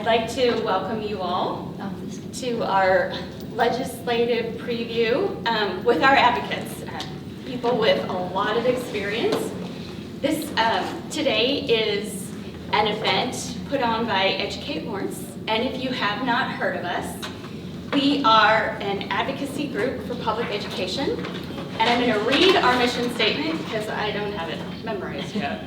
like to welcome you all to our legislative preview with our advocates, people with a lot of experience. This today is an event put on by Educate Lawrence, and if you have not heard of us, we are an advocacy group for public education, and I'm going to read our mission statement because I don't have it memorized yet.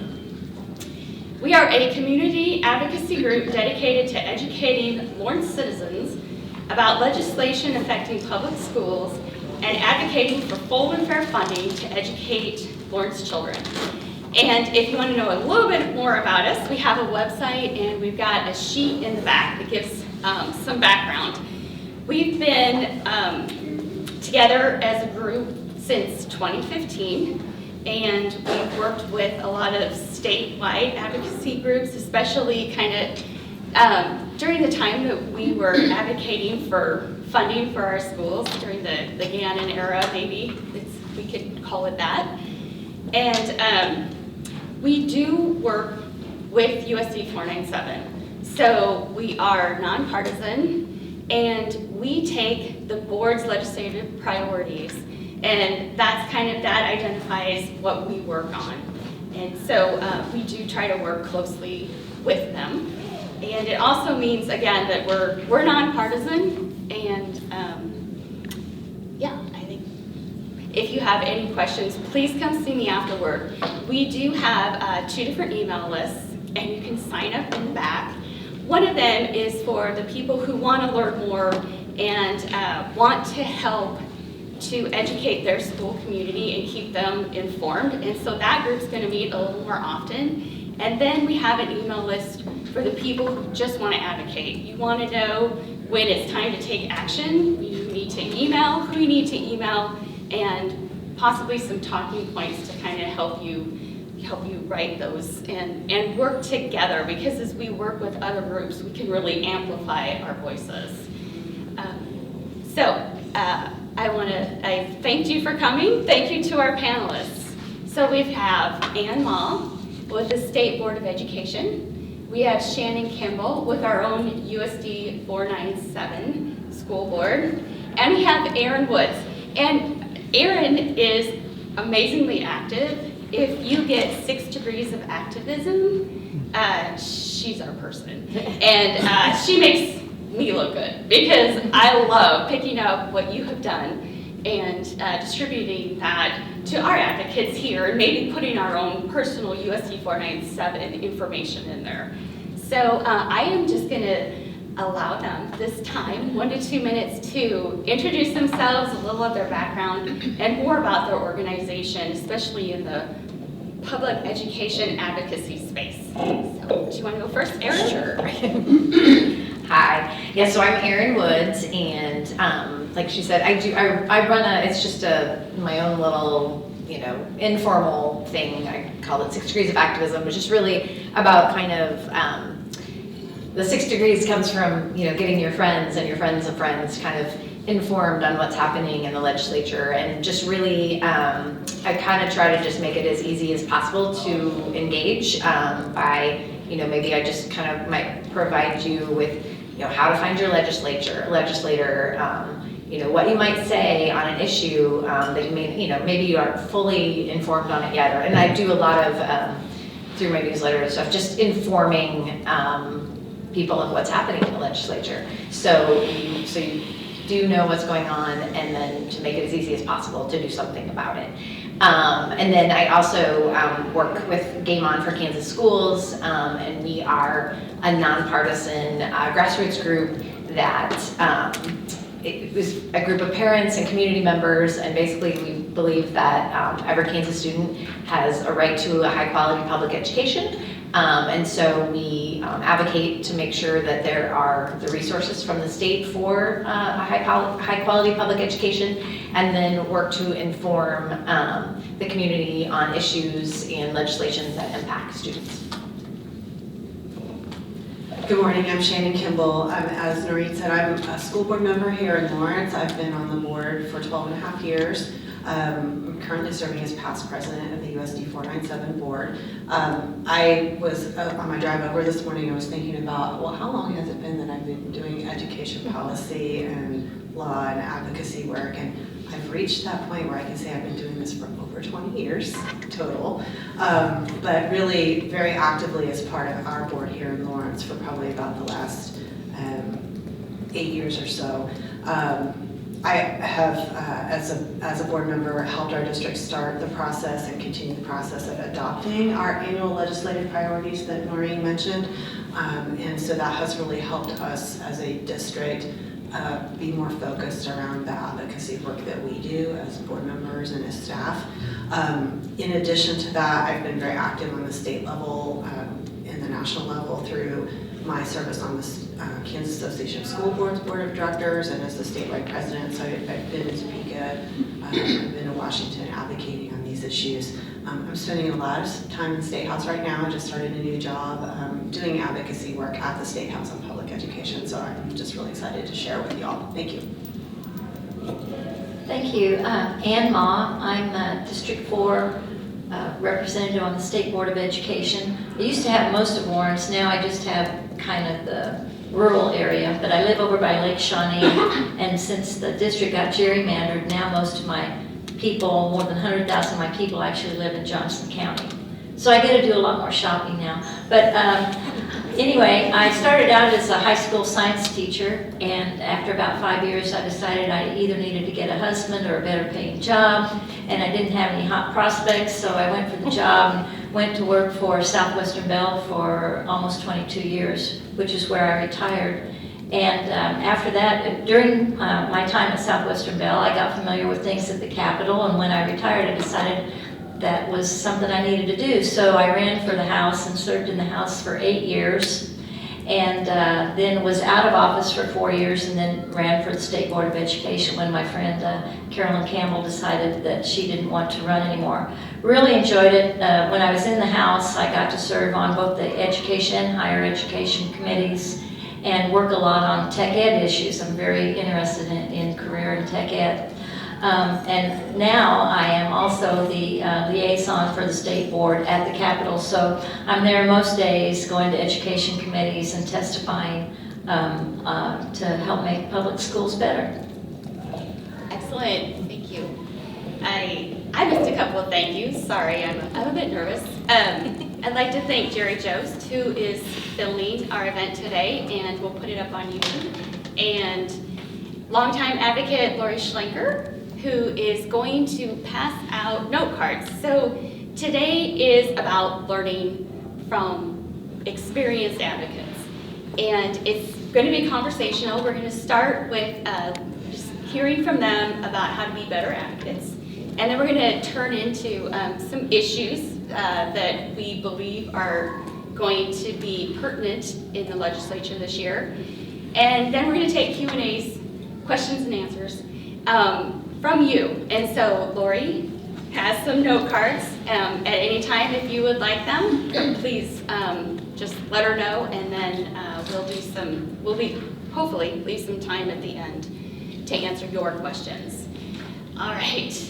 We are a community advocacy group dedicated to educating Lawrence citizens about legislation affecting public schools and advocating for full and fair funding to educate Lawrence children. And if you want to know a little bit more about us, we have a website and we've got a sheet in the back that gives some background. We've been together as a group since 2015. And we've worked with a lot of statewide advocacy groups, especially kind of during the time that we were advocating for funding for our schools, during the Gannon era, maybe we could call it that. And we do work with USD 497. So we are nonpartisan, and we take the board's legislative priorities, and that's that identifies what we work on. And so we do try to work closely with them. And it also means, again, that we're nonpartisan, and yeah, I think if you have any questions, please come see me afterward. We do have 2 different email lists, and you can sign up in the back. One of them is for the people who want to learn more and want to help to educate their school community and keep them informed. And so that group's going to meet a little more often. And then we have an email list for the people who just want to advocate. You want to know when it's time to take action. You need to email who you need to email, and possibly some talking points to kind of help you write those and work together, because as we work with other groups, we can really amplify our voices. I thanked you for coming. Thank you to our panelists. So we have Ann Mah with the State Board of Education. We have Shannon Kimball with our own USD 497 school board. And we have Erin Woods. And Erin is amazingly active. If you get 6 degrees of activism, she's our person. And she makes me look good, because I love picking up what you have done and distributing that to our advocates here, and maybe putting our own personal USD 497 information in there. So I am just going to allow them this time, 1 to 2 minutes, to introduce themselves, a little of their background, and more about their organization, especially in the public education advocacy space. So do you want to go first, Erin? Sure. Hi. Yeah, so I'm Erin Woods, and like she said, I run it's just my own little, informal thing. I call it 6 Degrees of Activism, which is really about kind of, the 6 degrees comes from, getting your friends and your friends of friends kind of informed on what's happening in the legislature, and just really, I kind of try to just make it as easy as possible to engage by, maybe I just kind of might provide you with, how to find your legislator, what you might say on an issue that you may, maybe you aren't fully informed on it yet. And I do a lot of, through my newsletter and stuff, just informing people of what's happening in the legislature. So you do know what's going on, and then to make it as easy as possible to do something about it. And then I also work with Game On for Kansas Schools, and we are a nonpartisan grassroots group that it was a group of parents and community members, and basically we believe that every Kansas student has a right to a high quality public education. And so we advocate to make sure that there are the resources from the state for a high quality public education, and then work to inform the community on issues and legislation that impact students. Good morning, I'm Shannon Kimball. As Norine said, I'm a school board member here in Lawrence. I've been on the board for 12 and a half years. I'm currently serving as past president of the USD 497 board. I was on my drive over this morning, I was thinking about, well, how long has it been that I've been doing education policy and law and advocacy work? And I've reached that point where I can say I've been doing this for over 20 years total, but really very actively as part of our board here in Lawrence for probably about the last 8 years or so. I have, as a board member, helped our district start the process and continue the process of adopting our annual legislative priorities that Norine mentioned. And so that has really helped us as a district be more focused around the advocacy work that we do as board members and as staff. In addition to that, I've been very active on the state level and the national level through my service on the Kansas Association of School Boards Board of Directors and as the statewide president. So I've been in Topeka, I've been in Washington advocating on these issues. I'm spending a lot of time in the State House right now. I just started a new job doing advocacy work at the State House on public education. So I'm just really excited to share with y'all. Thank you. Thank you. Ann Mah, I'm District 4 representative on the State Board of Education. I used to have most of Lawrence, now I just have kind of the rural area, but I live over by Lake Shawnee, and since the district got gerrymandered, now most of my people, more than 100,000 of my people actually live in Johnson County. So I get to do a lot more shopping now. But anyway, I started out as a high school science teacher, and after about 5 years, I decided I either needed to get a husband or a better paying job, and I didn't have any hot prospects, so I went for the job and went to work for Southwestern Bell for almost 22 years, which is where I retired. And after that, during my time at Southwestern Bell, I got familiar with things at the Capitol, and when I retired, I decided that was something I needed to do. So I ran for the House and served in the House for 8 years, and then was out of office for 4 years, and then ran for the State Board of Education when my friend Carolyn Campbell decided that she didn't want to run anymore. Really enjoyed it. When I was in the House, I got to serve on both the education and higher education committees and work a lot on tech ed issues. I'm very interested in career and tech ed. And now I am also the liaison for the state board at the Capitol, so I'm there most days going to education committees and testifying to help make public schools better. Excellent, thank you. I missed a couple of thank yous. Sorry, I'm a bit nervous. I'd like to thank Jerry Jost, who is filming our event today, and we'll put it up on YouTube. And longtime advocate Lori Schlenker, who is going to pass out note cards. So today is about learning from experienced advocates. And it's going to be conversational. We're going to start with just hearing from them about how to be better advocates. And then we're going to turn into some issues that we believe are going to be pertinent in the legislature this year. And then we're going to take Q&As, questions and answers, from you. And so Lori has some note cards. At any time, if you would like them, please just let her know, and then we'll hopefully leave some time at the end to answer your questions. All right.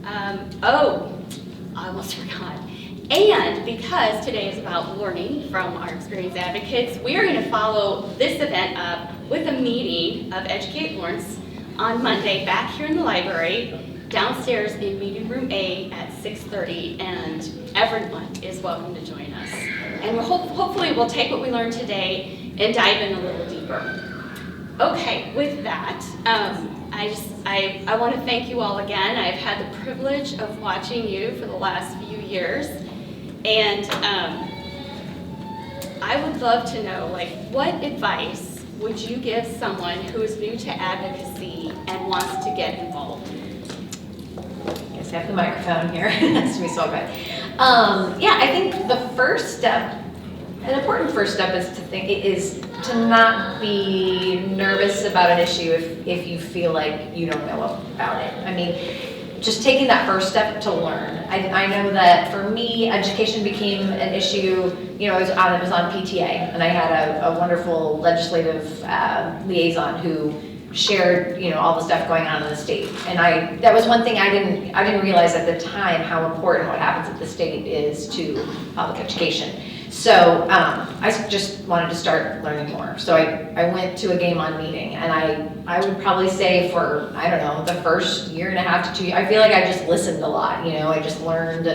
I almost forgot. And because today is about learning from our experienced advocates, we are going to follow this event up with a meeting of Educate Lawrence on Monday back here in the library, downstairs in meeting room A at 6:30, and everyone is welcome to join us. And hopefully we'll take what we learned today and dive in a little deeper. Okay, with that, I want to thank you all again. I've had the privilege of watching you for the last few years, and I would love to know, what advice would you give someone who is new to advocacy and wants to get involved? I guess I have the microphone here. That's me, so good. Yeah, I think the first step, an important first step, is to not be nervous about an issue if you feel like you don't know about it. I mean, just taking that first step to learn. I know that for me, education became an issue. I was on PTA, and I had a wonderful legislative liaison who shared, all the stuff going on in the state. And that was one thing I didn't realize at the time how important what happens at the state is to public education. So I just wanted to start learning more. So I went to a Game On meeting, and I would probably say for, I don't know, the first year and a half to 2 years, I feel like I just listened a lot, I just learned.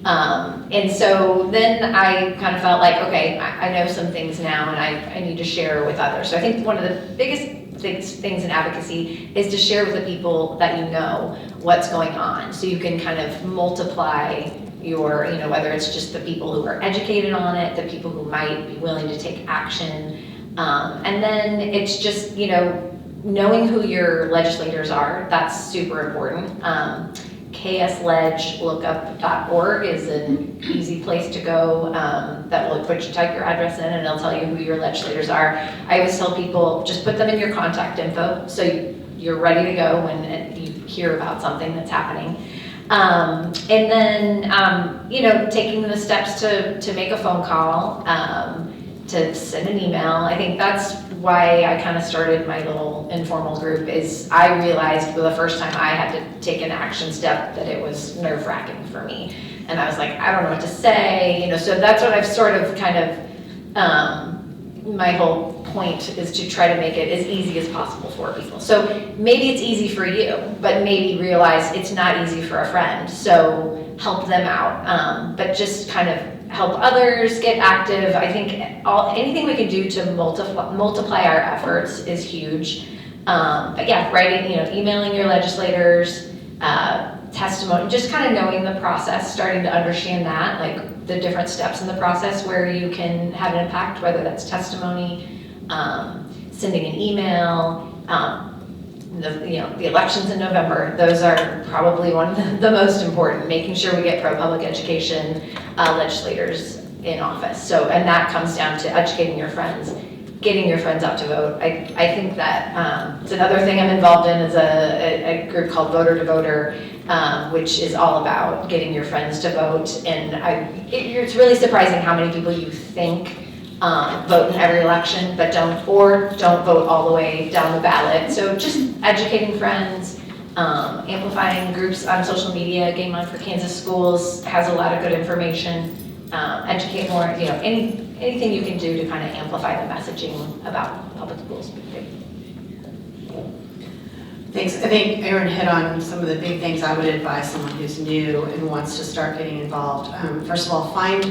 And so then I kind of felt like, okay, I know some things now, and I need to share with others. So I think one of the biggest things in advocacy is to share with the people that you know what's going on, so you can kind of multiply your, whether it's just the people who are educated on it, the people who might be willing to take action, and then it's just, knowing who your legislators are. That's super important. ksledgelookup.org is an easy place to go, that will put you, type your address in, and it'll tell you who your legislators are. I always tell people, just put them in your contact info, so you're ready to go when you hear about something that's happening. And then, taking the steps to make a phone call, to send an email. I think that's why I kind of started my little informal group, is I realized for the first time I had to take an action step that it was nerve-wracking for me. And I was like, I don't know what to say, so that's what I've sort of kind of, my whole point is to try to make it as easy as possible for people. So maybe it's easy for you, but maybe realize it's not easy for a friend. So help them out, but just kind of help others get active. I think anything we can do to multiply our efforts is huge. But yeah, writing, emailing your legislators, testimony, just kind of knowing the process, starting to understand that, like the different steps in the process where you can have an impact, whether that's testimony, sending an email, the elections in November. Those are probably one of the most important, making sure we get pro-public education legislators in office. So, and that comes down to educating your friends, getting your friends out to vote. I think that it's another thing I'm involved in, is a group called Voter to Voter, which is all about getting your friends to vote. And it's really surprising how many people you think vote in every election, but don't vote all the way down the ballot. So just educating friends, amplifying groups on social media. Game On for Kansas Schools has a lot of good information. Educate more, anything you can do to kind of amplify the messaging about public schools. Thanks. I think Erin hit on some of the big things I would advise someone who's new and wants to start getting involved. First of all, find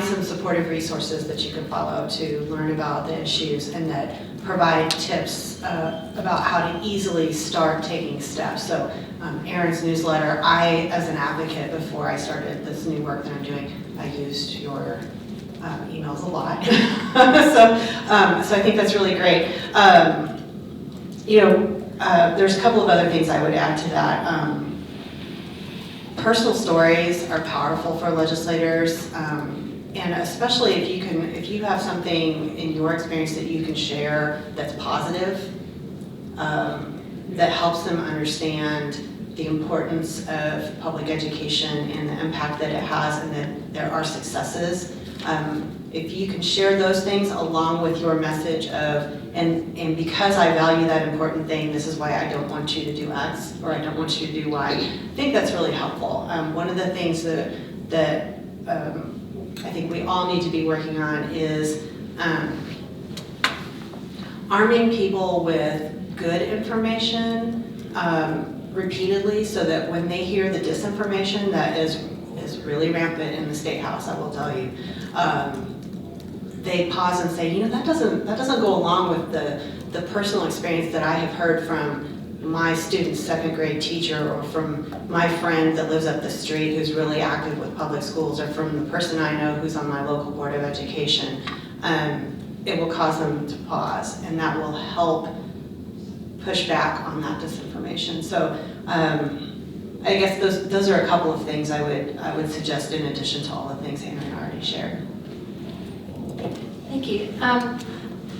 some supportive resources that you can follow to learn about the issues, and that provide tips about how to easily start taking steps. So Erin's newsletter, as an advocate, before I started this new work that I'm doing, I used your emails a lot. So I think that's really great. There's a couple of other things I would add to that. Personal stories are powerful for legislators, and especially if you have something in your experience that you can share that's positive, that helps them understand the importance of public education and the impact that it has, and that there are successes. If you can share those things along with your message of, and because I value that important thing, this is why I don't want you to do X, or I don't want you to do Y, I think that's really helpful. One of the things that I think we all need to be working on is arming people with good information repeatedly, so that when they hear the disinformation that is really rampant in the State House, I will tell you, they pause and say, that doesn't go along with the personal experience that I have heard from my student's second grade teacher, or from my friend that lives up the street who's really active with public schools, or from the person I know who's on my local board of education. It will cause them to pause, and that will help push back on that disinformation. So I guess those are a couple of things I would suggest, in addition to all the things Erin already shared. Thank you.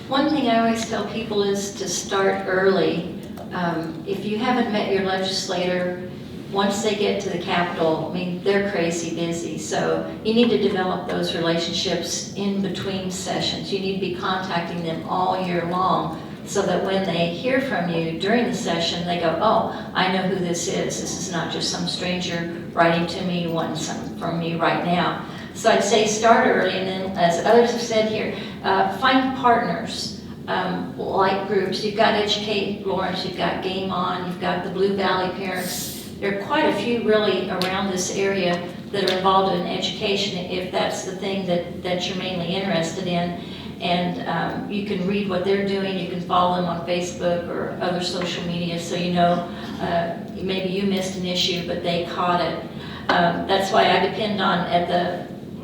One thing I always tell people is to start early. If you haven't met your legislator, once they get to the Capitol, they're crazy busy. So you need to develop those relationships in between sessions. You need to be contacting them all year long so that when they hear from you during the session, they go, oh, I know who this is. This is not just some stranger writing to me, wanting something from me right now. So I'd say start early, and then, as others have said here, find partners, like groups. You've got Educate Lawrence, you've got Game On, you've got the Blue Valley Parents. There are quite a few really around this area that are involved in education, if that's the thing that you're mainly interested in. And you can read what they're doing, you can follow them on Facebook or other social media, so you know maybe you missed an issue, but they caught it. That's why I depend on, at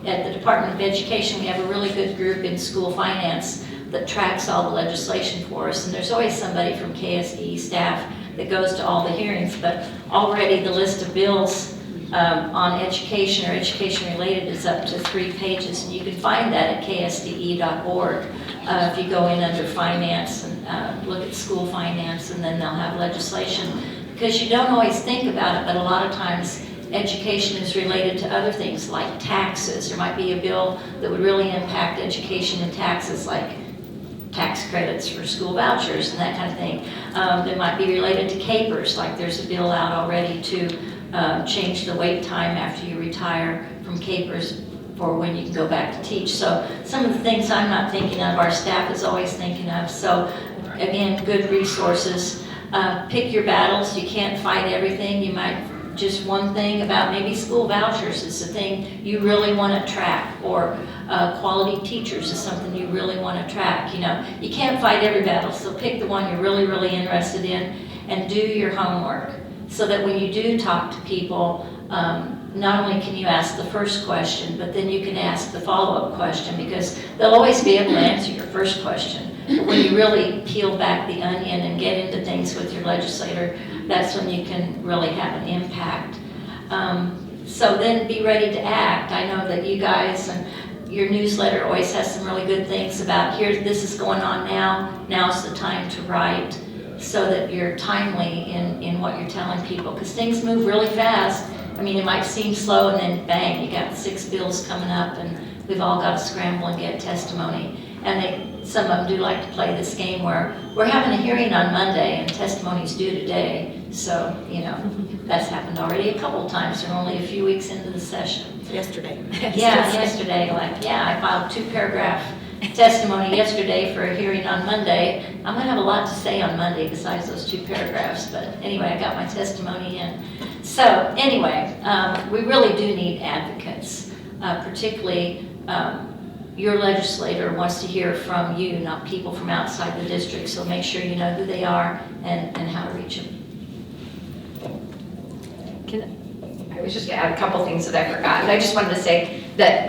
the Department of Education, we have a really good group in school finance that tracks all the legislation for us, and there's always somebody from KSE staff that goes to all the hearings, but already the list of bills on education or education related is up to 3 pages, and you can find that at ksde.org. If you go in under finance and look at school finance, and then they'll have legislation, because you don't always think about it, but a lot of times education is related to other things like taxes. There might be a bill that would really impact education and taxes, like tax credits for school vouchers and that kind of thing. That might be related to capers, like there's a bill out already to change the wait time after you retire from capers for when you can go back to teach. So some of the things I'm not thinking of, our staff is always thinking of. So again, good resources. Pick your battles. You can't fight everything. You might, just one thing about maybe school vouchers is the thing you really want to track, or quality teachers is something you really want to track. You know, you can't fight every battle, so pick the one you're really, really interested in and do your homework, so that when you do talk to people, not only can you ask the first question, but then you can ask the follow-up question, because they'll always be able to answer your first question. But when you really peel back the onion and get into things with your legislator, that's when you can really have an impact. So then be ready to act. I know that you guys and your newsletter always has some really good things about, here, this is going on now, now's the time to write, so that you're timely in what you're telling people, because things move really fast. I mean, it might seem slow, and then bang, you got 6 bills coming up, and we've all got to scramble and get testimony. And some of them do like to play this game where we're having a hearing on Monday and testimony's due today. So, you know, that's happened already a couple of times. We're only a few weeks into the session. Yesterday. Yeah, yesterday, like, yeah, I filed 2-paragraph testimony yesterday for a hearing on Monday. I'm gonna have a lot to say on Monday besides those 2 paragraphs, but anyway, I got my testimony in. So anyway, we really do need advocates, particularly your legislator wants to hear from you, not people from outside the district, so make sure you know who they are and how to reach them. I was just gonna add a couple things that I forgot. I just wanted to say that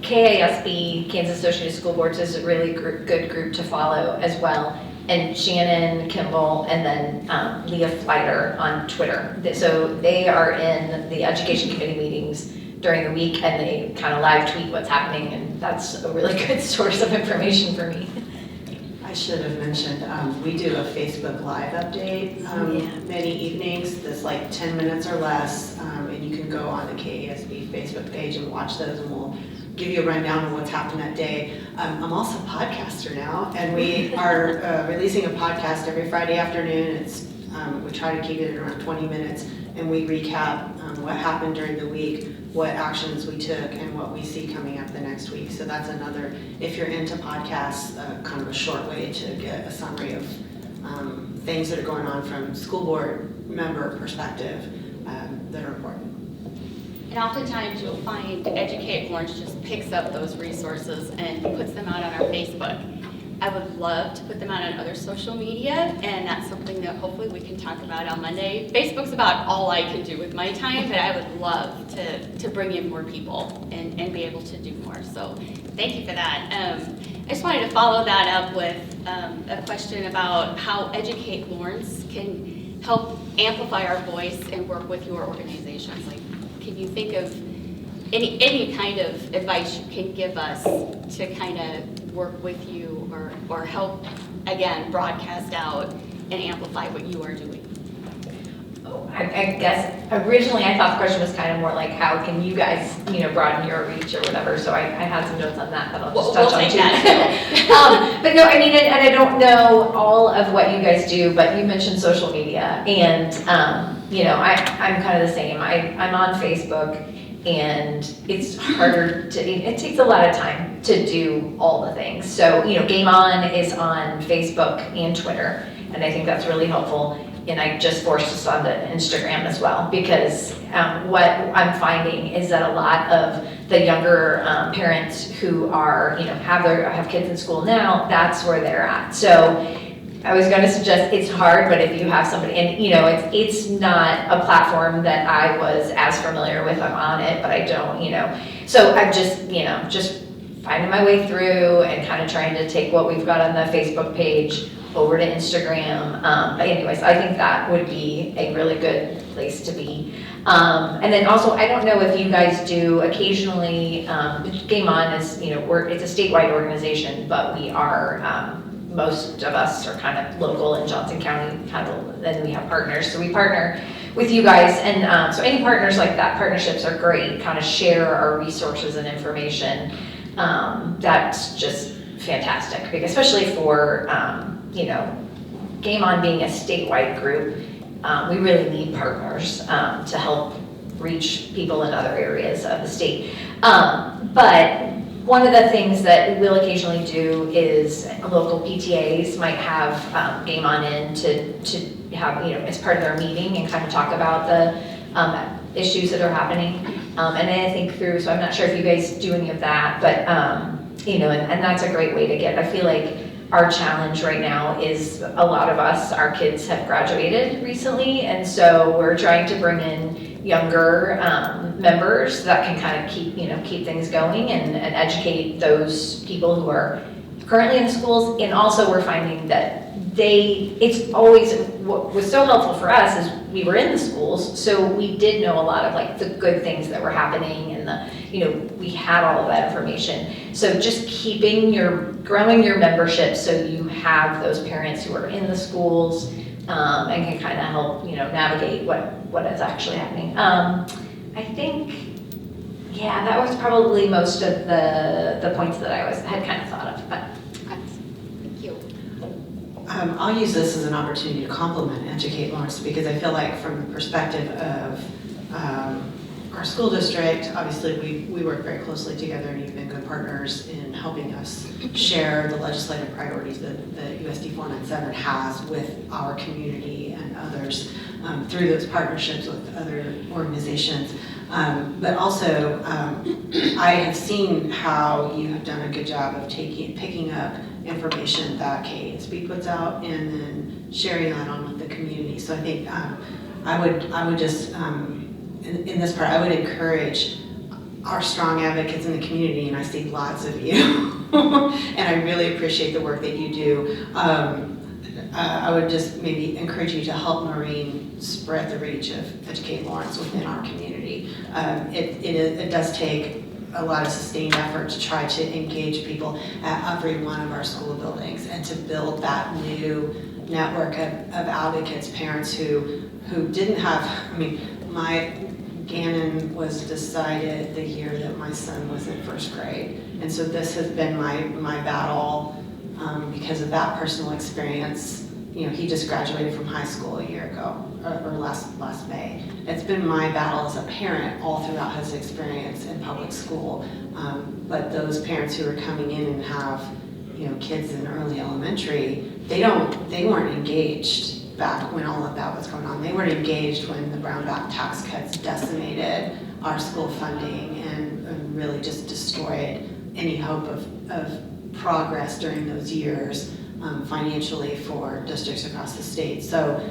KASB, Kansas Associated School Boards, is a really good group to follow as well. And Shannon Kimball, and then Leah Fleiter on Twitter. So they are in the education committee meetings during the week, and they kind of live tweet what's happening, and that's a really good source of information for me. I should have mentioned, we do a Facebook Live update many evenings that's like 10 minutes or less, and you can go on the KASB Facebook page and watch those, and we'll give you a rundown of what's happened that day. I'm also a podcaster now, and we are releasing a podcast every Friday afternoon. It's we try to keep it at around 20 minutes, and we recap what happened during the week, what actions we took, and what we see coming up the next week. So that's another, if you're into podcasts, kind of a short way to get a summary of things that are going on from school board member perspective that are important. And oftentimes you'll find Educate Orange just picks up those resources and puts them out on our Facebook. I would love to put them out on other social media, and that's something that hopefully we can talk about on Monday. Facebook's about all I can do with my time, but I would love to bring in more people and be able to do more. So thank you for that. I just wanted to follow that up with a question about how Educate Lawrence can help amplify our voice and work with your organizations. Like, can you think of any kind of advice you can give us to kind of work with you or help, again, broadcast out and amplify what you are doing? Oh, I guess originally I thought the question was kind of more like, how can you guys, broaden your reach or whatever? So I had some notes on that I'll just touch on take too. that. But no, I mean, and I don't know all of what you guys do, but you mentioned social media, and I'm kind of the same. I'm on Facebook, and it's harder it takes a lot of time to do all the things. So, Game On is on Facebook and Twitter, and I think that's really helpful. And I just forced us onto Instagram as well, because what I'm finding is that a lot of the younger parents who are, have kids in school now, that's where they're at. So I was going to suggest it's hard, but if you have somebody, and it's not a platform that I was as familiar with. I'm on it, but I don't, so I'm just finding my way through and kind of trying to take what we've got on the Facebook page over to Instagram. But anyways, I think that would be a really good place to be. And then also, I don't know if you guys do occasionally, Game On is, it's a statewide organization, but we are, most of us are kind of local in Johnson County, then we have partners. So we partner with you guys, and so any partners like that, partnerships are great, kind of share our resources and information. That's just fantastic, because especially for, Game On being a statewide group, we really need partners to help reach people in other areas of the state. But one of the things that we'll occasionally do is local PTAs might have Game On in to have, as part of their meeting, and kind of talk about the issues that are happening. And then I think through, so I'm not sure if you guys do any of that, but and that's a great way to get, I feel like our challenge right now is a lot of us, our kids have graduated recently, and so we're trying to bring in younger members that can kind of keep things going and educate those people who are currently in the schools. And also we're finding that it's always, what was so helpful for us is we were in the schools, so we did know a lot of like the good things that were happening, and we had all of that information. So just growing your membership so you have those parents who are in the schools and can kind of help navigate what is actually happening. I think, that was probably most of the points that I had kind of thought of. But Thank you. I'll use this as an opportunity to compliment Educate Lawrence, because I feel like from the perspective of our school district, obviously we work very closely together, and you've been good partners in helping us share the legislative priorities that USD 497 has with our community and others through those partnerships with other organizations. But also, I have seen how you have done a good job of picking up information that KSB puts out and then sharing that on with the community. So I think I would just in this part, I would encourage our strong advocates in the community, and I see lots of you, and I really appreciate the work that you do. I would just maybe encourage you to help Norine spread the reach of Educate Lawrence within our community. It does take a lot of sustained effort to try to engage people at every one of our school buildings, and to build that new network of advocates, parents who didn't have, my Gannon was decided the year that my son was in first grade. And so this has been my battle because of that personal experience. He just graduated from high school a year ago, or last May. It's been my battle as a parent all throughout his experience in public school. But those parents who are coming in and have, kids in early elementary, they weren't engaged back when all of that was going on. They weren't engaged when the Brownback tax cuts decimated our school funding and really just destroyed any hope of progress during those years financially for districts across the state. So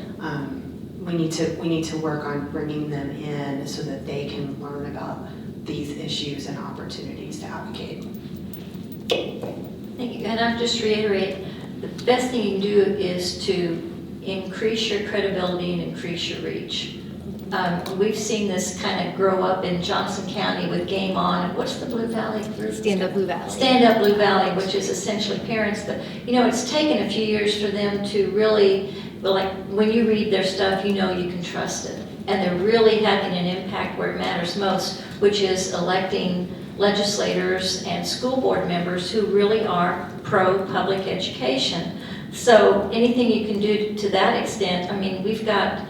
we need to work on bringing them in so that they can learn about these issues and opportunities to advocate. Thank you. And I'll just reiterate, the best thing you can do is to increase your credibility and increase your reach. We've seen this kind of grow up in Johnson County with Game On. What's the Blue Valley group? Stand Up Blue Valley. Stand Up Blue Valley, which is essentially parents that, it's taken a few years for them to really, like when you read their stuff, you can trust it. and they're really having an impact where it matters most, which is electing legislators and school board members who really are pro-public education. So anything you can do to that extent, I mean, we've got,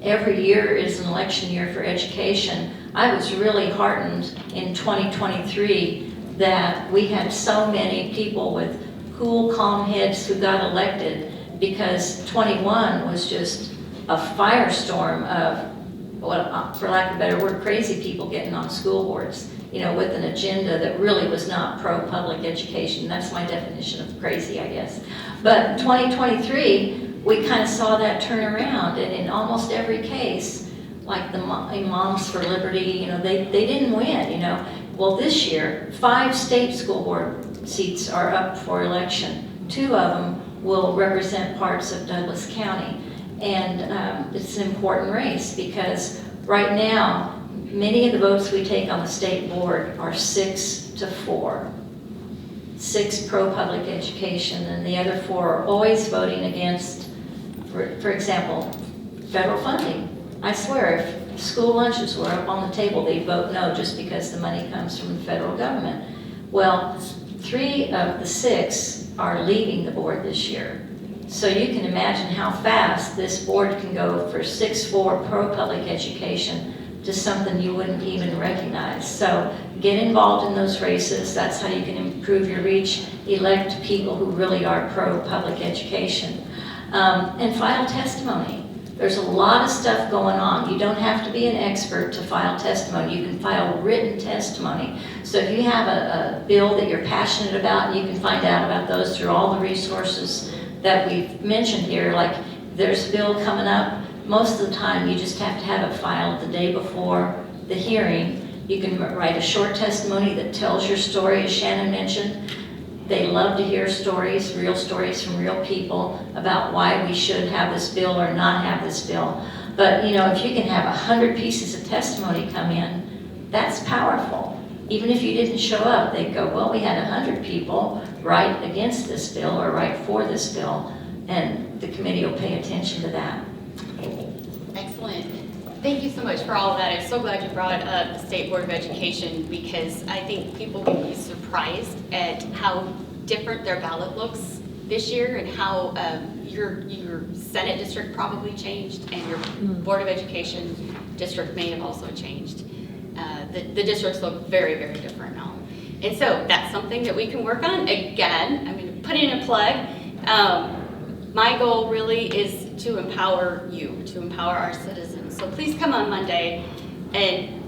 every year is an election year for education. I was really heartened in 2023 that we had so many people with cool, calm heads who got elected, because 21 was just a firestorm of, well, for lack of a better word, crazy people getting on school boards, you know, with an agenda that really was not pro-public education. That's my definition of crazy, I guess. But 2023, we kind of saw that turn around, and in almost every case, like the Moms for Liberty, you know, they didn't win, you know. Well, this year, 5 state school board seats are up for election. 2 of them will represent parts of Douglas County. And it's an important race, because right now, many of the votes we take on the state board are 6-4. 6 pro-public education, and the other 4 are always voting against, for example, federal funding. I swear, if school lunches were up on the table, they'd vote no just because the money comes from the federal government. Well, 3 of the 6 are leaving the board this year. So you can imagine how fast this board can go for 6-4 pro-public education to something you wouldn't even recognize. So get involved in those races. That's how you can improve your reach. Elect people who really are pro-public education. And file testimony. There's a lot of stuff going on. You don't have to be an expert to file testimony. You can file written testimony. So if you have a bill that you're passionate about, you can find out about those through all the resources that we've mentioned here. Like, there's a bill coming up. Most of the time, you just have to have it filed the day before the hearing. You can write a short testimony that tells your story, as Shannon mentioned. They love to hear stories, real stories from real people about why we should have this bill or not have this bill. But, you know, if you can have 100 pieces of testimony come in, that's powerful. Even if you didn't show up, they'd go, well, we had 100 people write against this bill or write for this bill, and the committee will pay attention to that. Excellent. Thank you so much for all of that. I'm so glad you brought up the State Board of Education, because I think people will be surprised at how different their ballot looks this year, and how your Senate district probably changed, and your Board of Education district may have also changed. The districts look very, very different now. And so that's something that we can work on. Again, I'm going to put in a plug. My goal really is to empower you, to empower our citizens. So please come on Monday and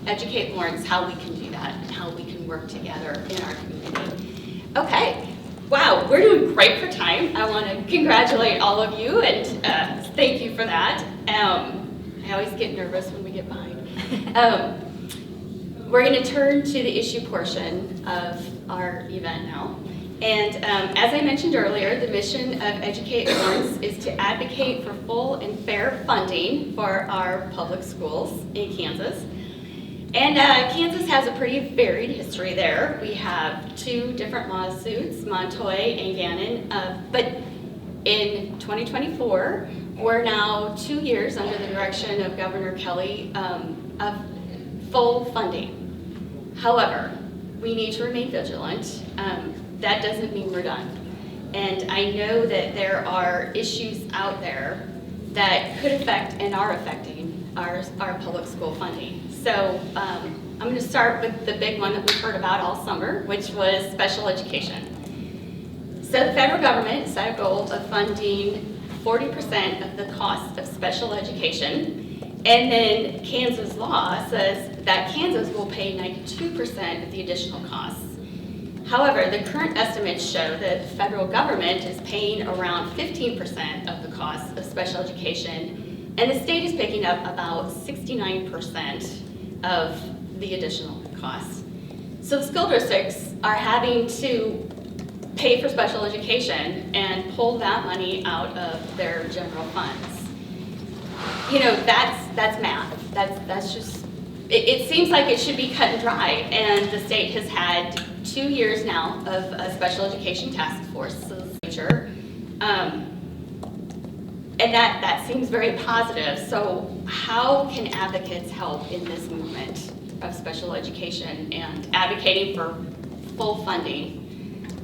educate Lawrence how we can do that and how we can work together in our community. Okay, wow, we're doing great for time. I want to congratulate all of you, and thank you for that. I always get nervous when we get behind. We're going to turn to the issue portion of our event now. And as I mentioned earlier, the mission of Educate Lawrence is to advocate for full and fair funding for our public schools in Kansas. And Kansas has a pretty varied history there. We have 2 different lawsuits, Montoy and Gannon. But in 2024, we're now 2 years under the direction of Governor Kelly of full funding. However, we need to remain vigilant. That doesn't mean we're done. And I know that there are issues out there that could affect and are affecting our public school funding. So I'm going to start with the big one that we've heard about all summer, which was special education. So the federal government set a goal of funding 40% of the cost of special education. And then Kansas law says that Kansas will pay 92% of the additional costs. However, the current estimates show that the federal government is paying around 15% of the cost of special education, and the state is picking up about 69% of the additional costs. So the school districts are having to pay for special education and pull that money out of their general funds. You know, that's math. That's just, it seems like it should be cut and dry, and the state has had 2 years now of a special education task force. So And that seems very positive. So how can advocates help in this movement of special education and advocating for full funding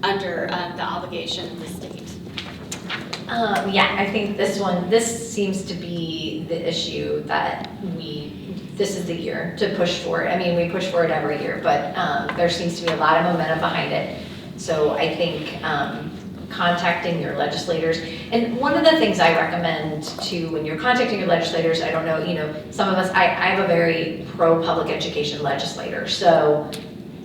under the obligation of the state? Yeah, I think this seems to be the issue that this is the year to push for it. I mean, we push for it every year, but there seems to be a lot of momentum behind it. So I think contacting your legislators, and one of the things I recommend too, when you're contacting your legislators, I don't know, some of us, I have a very pro-public education legislator, so,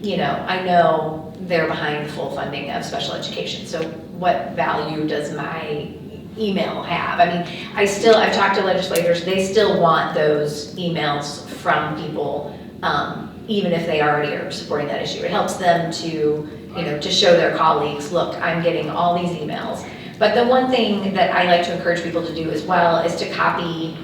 I know they're behind the full funding of special education. So what value does my email have? I mean, I've talked to legislators, they still want those emails from people, even if they already are supporting that issue. It helps them to show their colleagues, look, I'm getting all these emails. But the one thing that I like to encourage people to do as well is to copy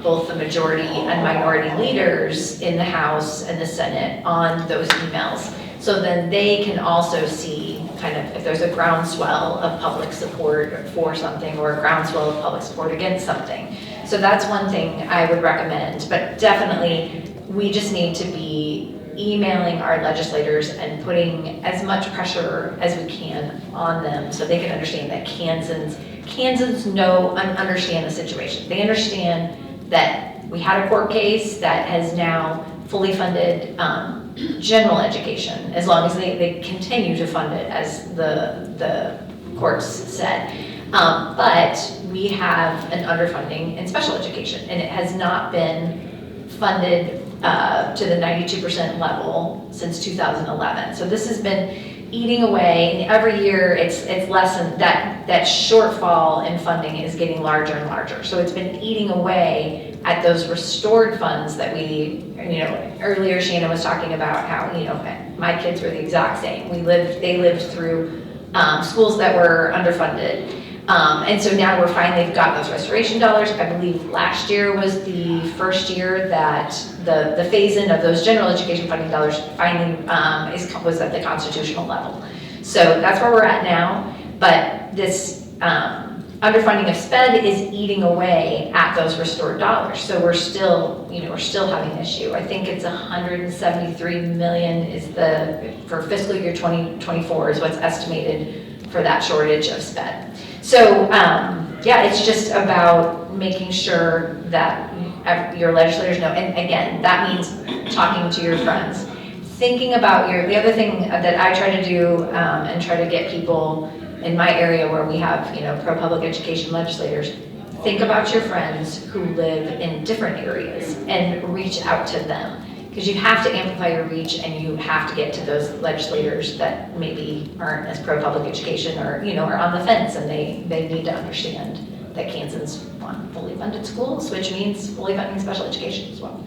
both the majority and minority leaders in the House and the Senate on those emails. So then they can also see kind of if there's a groundswell of public support for something or a groundswell of public support against something. So that's one thing I would recommend, but definitely we just need to be emailing our legislators and putting as much pressure as we can on them so they can understand that Kansans understand the situation. They understand that we had a court case that has now fully funded general education, as long as they continue to fund it, as the courts said. But we have an underfunding in special education, and it has not been funded to the 92% level since 2011. So this has been eating away, and every year it's less than that shortfall in funding is getting larger and larger. So it's been eating away at those restored funds that earlier Shannon was talking about how, my kids were the exact same. They lived through schools that were underfunded. And so now we're finally got those restoration dollars. I believe last year was the first year that the phase-in of those general education funding dollars finally was at the constitutional level. So that's where we're at now. But this underfunding of SPED is eating away at those restored dollars. So we're still having an issue. I think it's 173 million for fiscal year 2024 is what's estimated for that shortage of SPED. So, it's just about making sure that your legislators know, and again, that means talking to your friends. Thinking about the other thing that I try to do and try to get people in my area where we have, pro-public education legislators, think about your friends who live in different areas and reach out to them. Because you have to amplify your reach and you have to get to those legislators that maybe aren't as pro-public education or, are on the fence, and they need to understand that Kansans want fully funded schools, which means fully funding special education as well.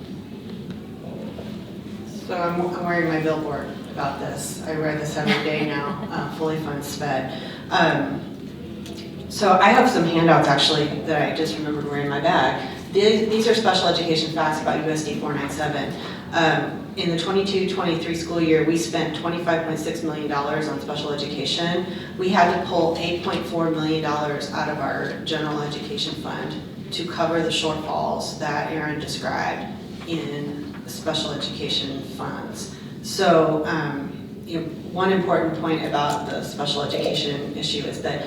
So I'm wearing my billboard about this. I wear this every day now, fully funded SPED. So I have some handouts actually that I just remembered were in my bag. These are special education facts about USD 497. In the 22-23 school year, we spent $25.6 million on special education. We had to pull $8.4 million out of our general education fund to cover the shortfalls that Erin described in the special education funds. So one important point about the special education issue is that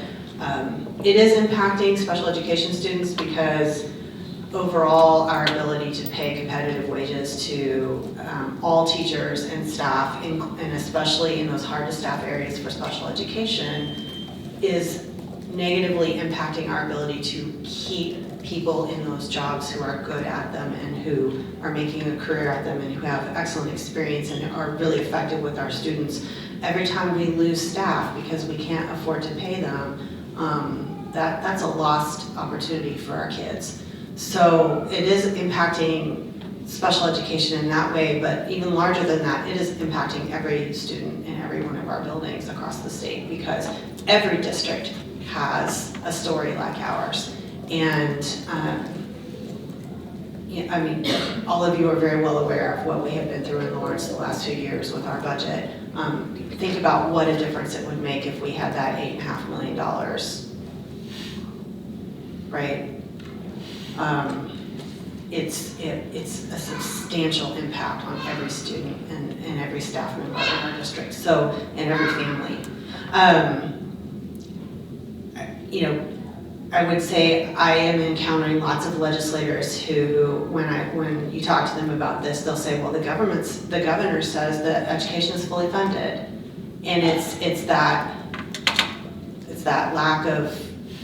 it is impacting special education students because overall our ability to pay competitive wages to all teachers and staff, and especially in those hard to staff areas for special education, is negatively impacting our ability to keep people in those jobs who are good at them and who are making a career at them and who have excellent experience and are really effective with our students. Every time we lose staff because we can't afford to pay them, that's a lost opportunity for our kids. So it is impacting special education in that way, but even larger than that, it is impacting every student in every one of our buildings across the state, because every district has a story like ours. And I mean, all of you are very well aware of what we have been through in Lawrence the last 2 years with our budget. Think about what a difference it would make if we had that $8.5 million, right? it's a substantial impact on every student and every staff member in our district, so, and every family. You know, I would say I am encountering lots of legislators who, when you talk to them about this, they'll say, well, the governor says that education is fully funded. And it's that lack of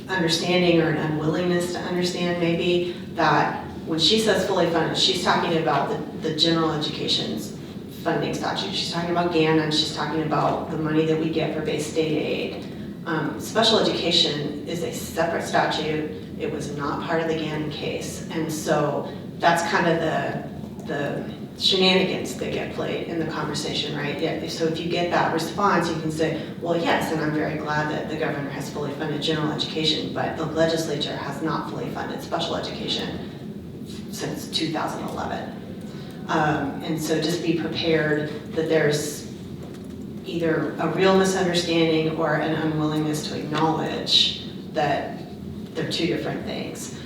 understanding or an unwillingness to understand maybe that when she says fully funded, she's talking about the general education's funding statute. She's talking about GANA, and she's talking about the money that we get for base state aid. Special education is a separate statute. It was not part of the GAN case. And so that's kind of the shenanigans that get played in the conversation, right? Yeah, so if you get that response, you can say, well, yes, and I'm very glad that the governor has fully funded general education, but the legislature has not fully funded special education since 2011. And so just be prepared that there's either a real misunderstanding or an unwillingness to acknowledge that they're two different things.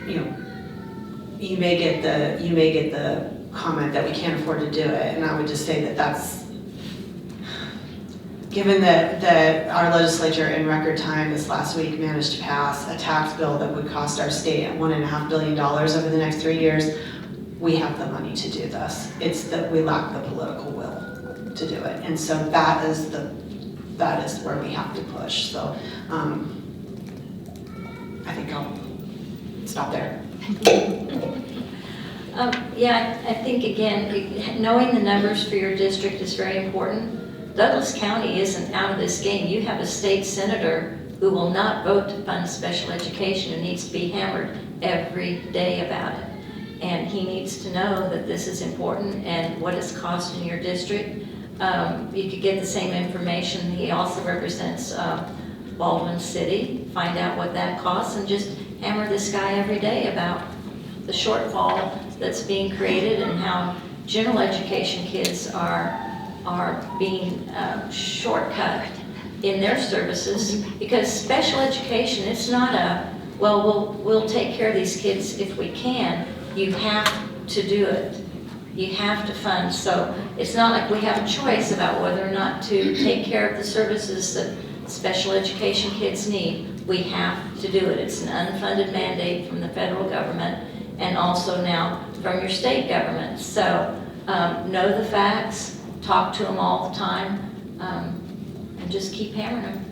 You know, you may get the comment that we can't afford to do it, and I would just say that that's, given that our legislature in record time this last week managed to pass a tax bill that would cost our state $1.5 billion over the next 3 years, we have the money to do this. It's that we lack the political will to do it. And so that is where we have to push. So I think I'll stop there. Yeah, I think again, knowing the numbers for your district is very important. Douglas County isn't out of this game. You have a state senator who will not vote to fund special education and needs to be hammered every day about it. And he needs to know that this is important and what it's costing your district. You could get the same information. He also represents Baldwin City. Find out what that costs and just hammer this guy every day about the shortfall that's being created and how general education kids are being shortcut in their services, because special education, it's not a, well, we'll take care of these kids if we can. You have to do it. You have to fund. So it's not like we have a choice about whether or not to take care of the services that special education kids need. We have to do it. It's an unfunded mandate from the federal government and also now from your state government. So know the facts, talk to them all the time, and just keep hammering them.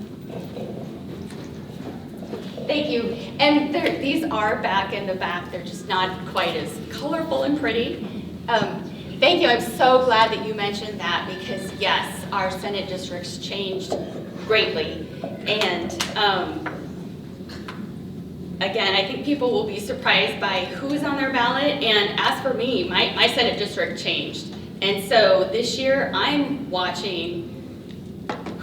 Thank you. And these are back in the back. They're just not quite as colorful and pretty. Thank you. I'm so glad that you mentioned that, because yes, our Senate districts changed greatly. And again, I think people will be surprised by who's on their ballot. And as for me, my Senate district changed. And so this year, I'm watching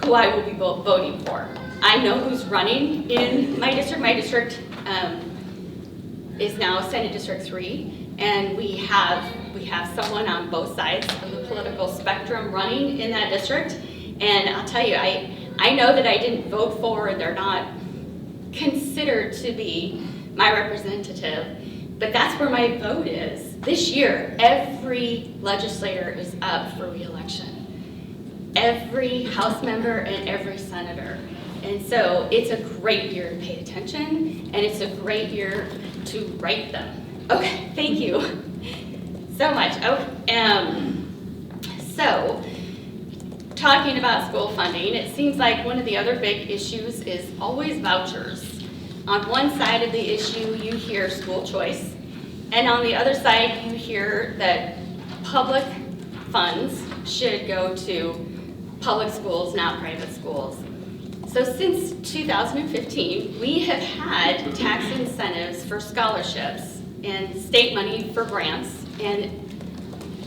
who I will be voting for. I know who's running in my district. My district is now Senate District 3, and we have someone on both sides of the political spectrum running in that district. And I'll tell you, I know that I didn't vote for, and they're not considered to be my representative, but that's where my vote is. This year, every legislator is up for re-election. Every House member and every senator. And so it's a great year to pay attention, and it's a great year to write them. Okay, thank you so much. So, talking about school funding, it seems like one of the other big issues is always vouchers. On one side of the issue, you hear school choice, and on the other side, you hear that public funds should go to public schools, not private schools. So since 2015, we have had tax incentives for scholarships and state money for grants, and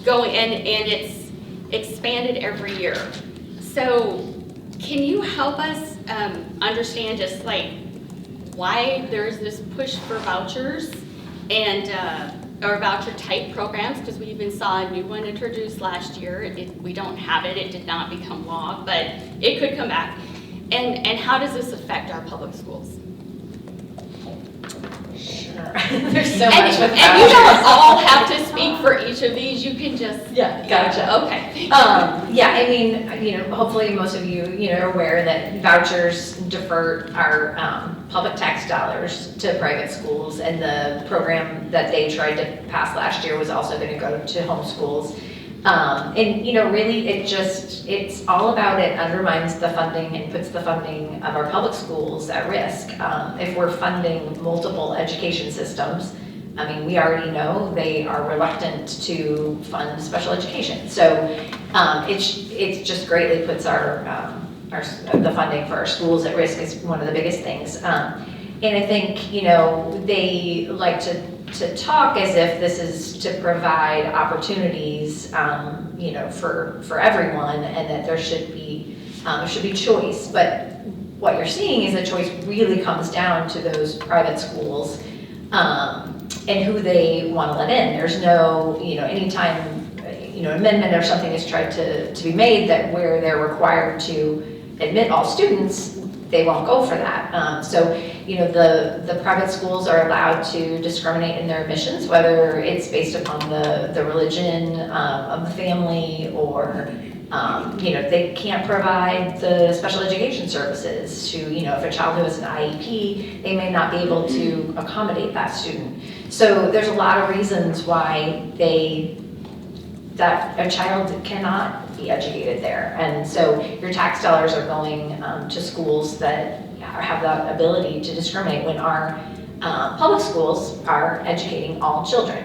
it's expanded every year. So can you help us understand just like why there's this push for vouchers and or voucher type programs? Because we even saw a new one introduced last year. We don't have it. It did not become law, but it could come back. And how does this affect our public schools? Or there's so much with And you don't all have to speak for each of these, you can just. Yeah, gotcha. Okay. Yeah, I mean, hopefully most of you, are aware that vouchers divert our public tax dollars to private schools, and the program that they tried to pass last year was also going to go to homeschools. And really it's all about, it undermines the funding and puts the funding of our public schools at risk. If we're funding multiple education systems, I mean, we already know they are reluctant to fund special education. So it just greatly puts the funding for our schools at risk is one of the biggest things. And I think, they like to talk as if this is to provide opportunities, for everyone, and that there should be choice. But what you're seeing is the choice really comes down to those private schools and who they want to let in. There's no, anytime, amendment or something is tried to be made that where they're required to admit all students, they won't go for that. So, the private schools are allowed to discriminate in their admissions, whether it's based upon the religion of the family, or, they can't provide the special education services to, if a child who has an IEP, they may not be able to accommodate that student. So there's a lot of reasons why that a child cannot be educated there. And so your tax dollars are going to schools that have that ability to discriminate, when our public schools are educating all children.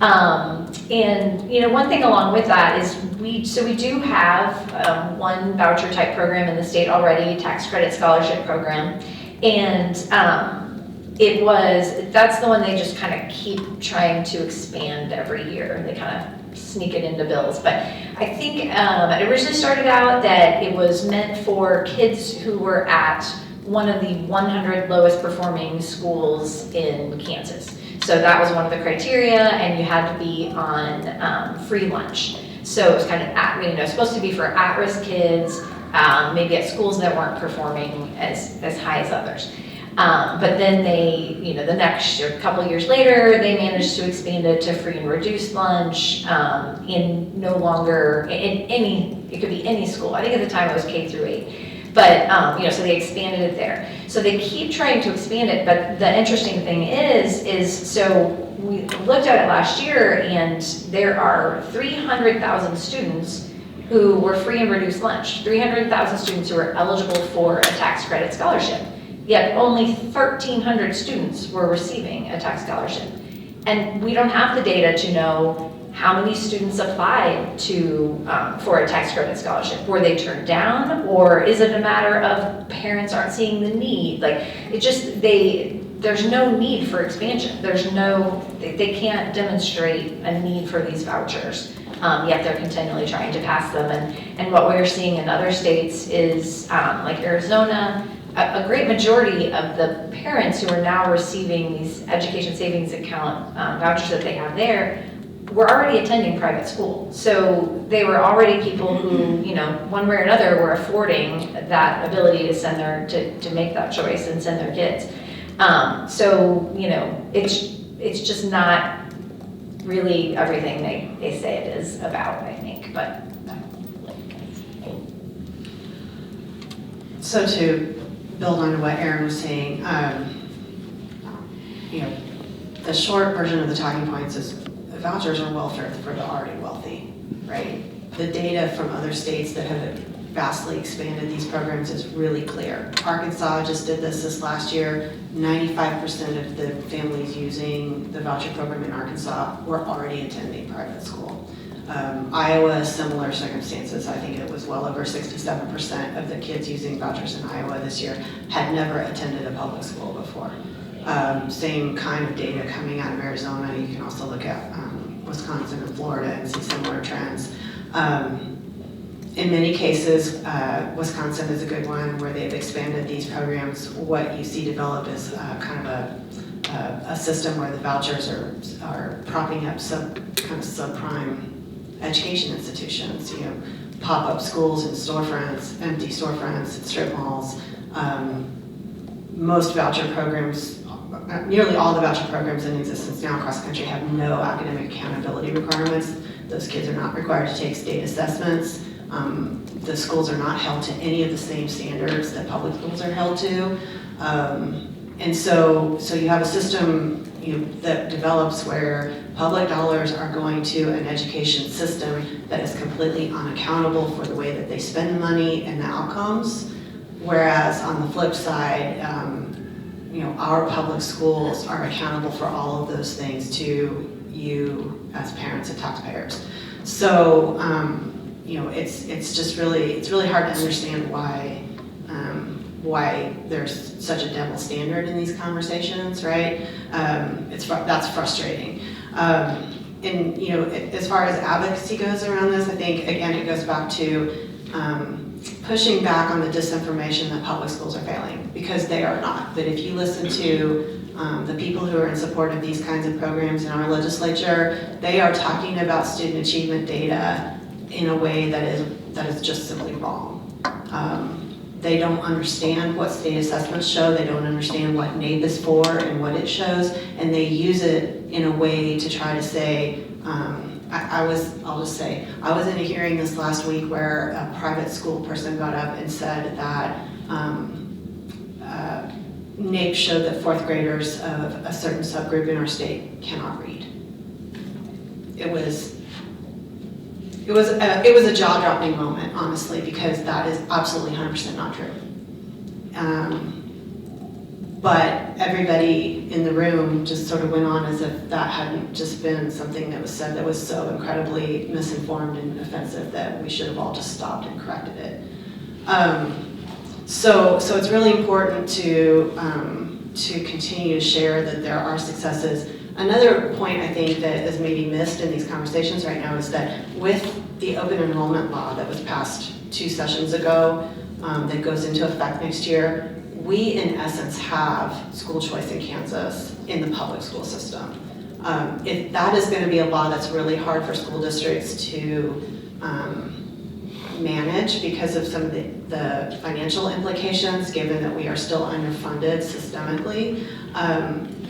And one thing along with that is we do have one voucher type program in the state already, tax credit scholarship program. And that's the one they just kind of keep trying to expand every year. They kind of sneak it into bills. But I think it originally started out that it was meant for kids who were at one of the 100 lowest performing schools in Kansas. So that was one of the criteria, and you had to be on free lunch. So it was kind of supposed to be for at-risk kids, maybe at schools that weren't performing as high as others. But then they, the next year, a couple of years later, they managed to expand it to free and reduced lunch in no longer, it could be any school. I think at the time it was K through 8. But, so they expanded it there. So they keep trying to expand it, but the interesting thing is so we looked at it last year, and there are 300,000 students who were free and reduced lunch, 300,000 students who were eligible for a tax credit scholarship. Yet only 1,300 students were receiving a tax scholarship. And we don't have the data to know how many students applied for a tax credit scholarship. Were they turned down, or is it a matter of parents aren't seeing the need? There's no need for expansion. They can't demonstrate a need for these vouchers, yet they're continually trying to pass them. And what we're seeing in other states is, like Arizona, a great majority of the parents who are now receiving these education savings account vouchers that they have there were already attending private school. So they were already people who, one way or another were affording that ability to send to make that choice and send their kids. It's just not really everything they say it is about, I think, but. So to build on to what Erin was saying, the short version of the talking points is vouchers are welfare for the already wealthy, right? The data from other states that have vastly expanded these programs is really clear. Arkansas just did this last year. 95% of the families using the voucher program in Arkansas were already attending private school. Iowa, similar circumstances. I think it was well over 67% of the kids using vouchers in Iowa this year had never attended a public school before. Same kind of data coming out of Arizona. You can also look at Wisconsin and Florida and see similar trends. In many cases, Wisconsin is a good one where they've expanded these programs. What you see develop is kind of a system where the vouchers are propping up subprime education institutions, pop-up schools and storefronts, empty storefronts, and strip malls. Most voucher programs nearly all the voucher programs in existence now across the country have no academic accountability requirements. Those kids are not required to take state assessments. The schools are not held to any of the same standards that public schools are held to. And so you have a system that develops where public dollars are going to an education system that is completely unaccountable for the way that they spend the money and the outcomes. Whereas on the flip side, our public schools are accountable for all of those things to you as parents and taxpayers. So, it's just really hard to understand why there's such a double standard in these conversations, right? That's frustrating. And as far as advocacy goes around this, I think again it goes back to pushing back on the disinformation that public schools are failing, because they are not. But if you listen to the people who are in support of these kinds of programs in our legislature, they are talking about student achievement data in a way that is just simply wrong. They don't understand what state assessments show, they don't understand what NAEP is for and what it shows, and they use it in a way to try to say, I was in a hearing this last week where a private school person got up and said that NAEP showed that fourth graders of a certain subgroup in our state cannot read. It was a jaw-dropping moment, honestly, because that is absolutely 100% not true. But everybody in the room just sort of went on as if that hadn't just been something that was said that was so incredibly misinformed and offensive that we should have all just stopped and corrected it. So it's really important to continue to share that there are successes. Another point I think that is maybe missed in these conversations right now is that with the open enrollment law that was passed 2 sessions ago, that goes into effect next year, we in essence have school choice in Kansas in the public school system. If that is going to be a law that's really hard for school districts to manage because of some of the financial implications, given that we are still underfunded systemically.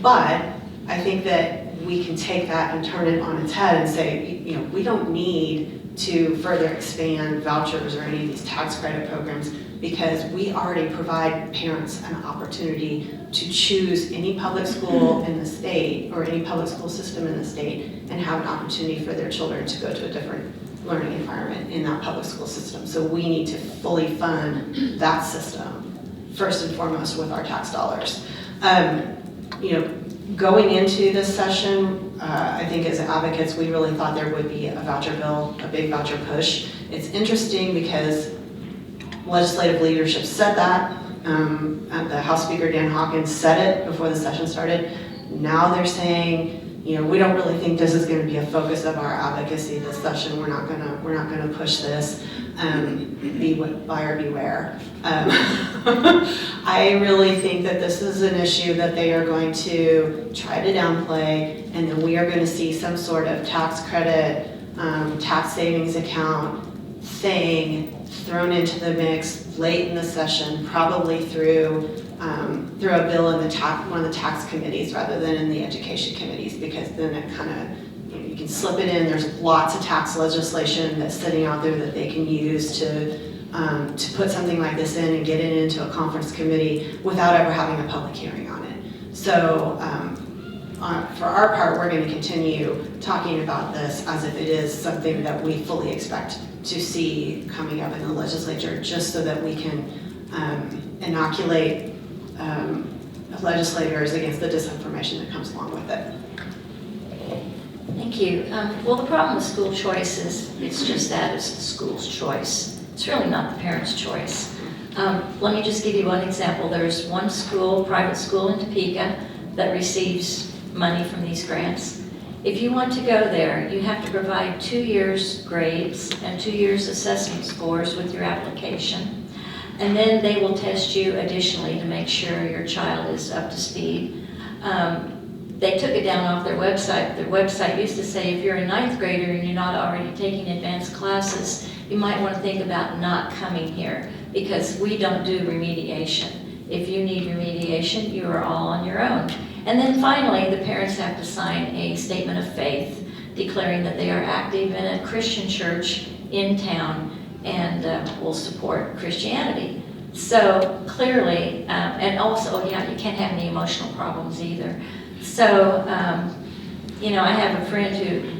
But I think that we can take that and turn it on its head and say, we don't need to further expand vouchers or any of these tax credit programs, because we already provide parents an opportunity to choose any public school in the state or any public school system in the state and have an opportunity for their children to go to a different learning environment in that public school system. So we need to fully fund that system, first and foremost, with our tax dollars. Going into this session, I think as advocates, we really thought there would be a voucher bill, a big voucher push. It's interesting because legislative leadership said that. The House Speaker, Dan Hawkins, said it before the session started. Now they're saying, we don't really think this is going to be a focus of our advocacy this session. We're not going to push this. Buyer beware. I really think that this is an issue that they are going to try to downplay, and then we are going to see some sort of tax credit, tax savings account thing thrown into the mix late in the session, probably through a bill in one of the tax committees rather than in the education committees, because then it kind of, you can slip it in. There's lots of tax legislation that's sitting out there that they can use to put something like this in and get it into a conference committee without ever having a public hearing on it. So for our part, we're going to continue talking about this as if it is something that we fully expect to see coming up in the legislature, just so that we can inoculate legislators against the disinformation that comes along with it. Thank you. Well, the problem with school choice is it's just that, it's the school's choice. It's really not the parent's choice. Let me just give you one example. There's one school, private school in Topeka, that receives money from these grants. If you want to go there, you have to provide 2 years grades and 2 years assessment scores with your application. And then they will test you additionally to make sure your child is up to speed. They took it down off their website. Their website used to say if you're a 9th grader and you're not already taking advanced classes, you might want to think about not coming here, because we don't do remediation. If you need remediation, you are all on your own. And then finally, the parents have to sign a statement of faith declaring that they are active in a Christian church in town and will support Christianity. So clearly, and also, yeah, you can't have any emotional problems either. So, you know, I have a friend who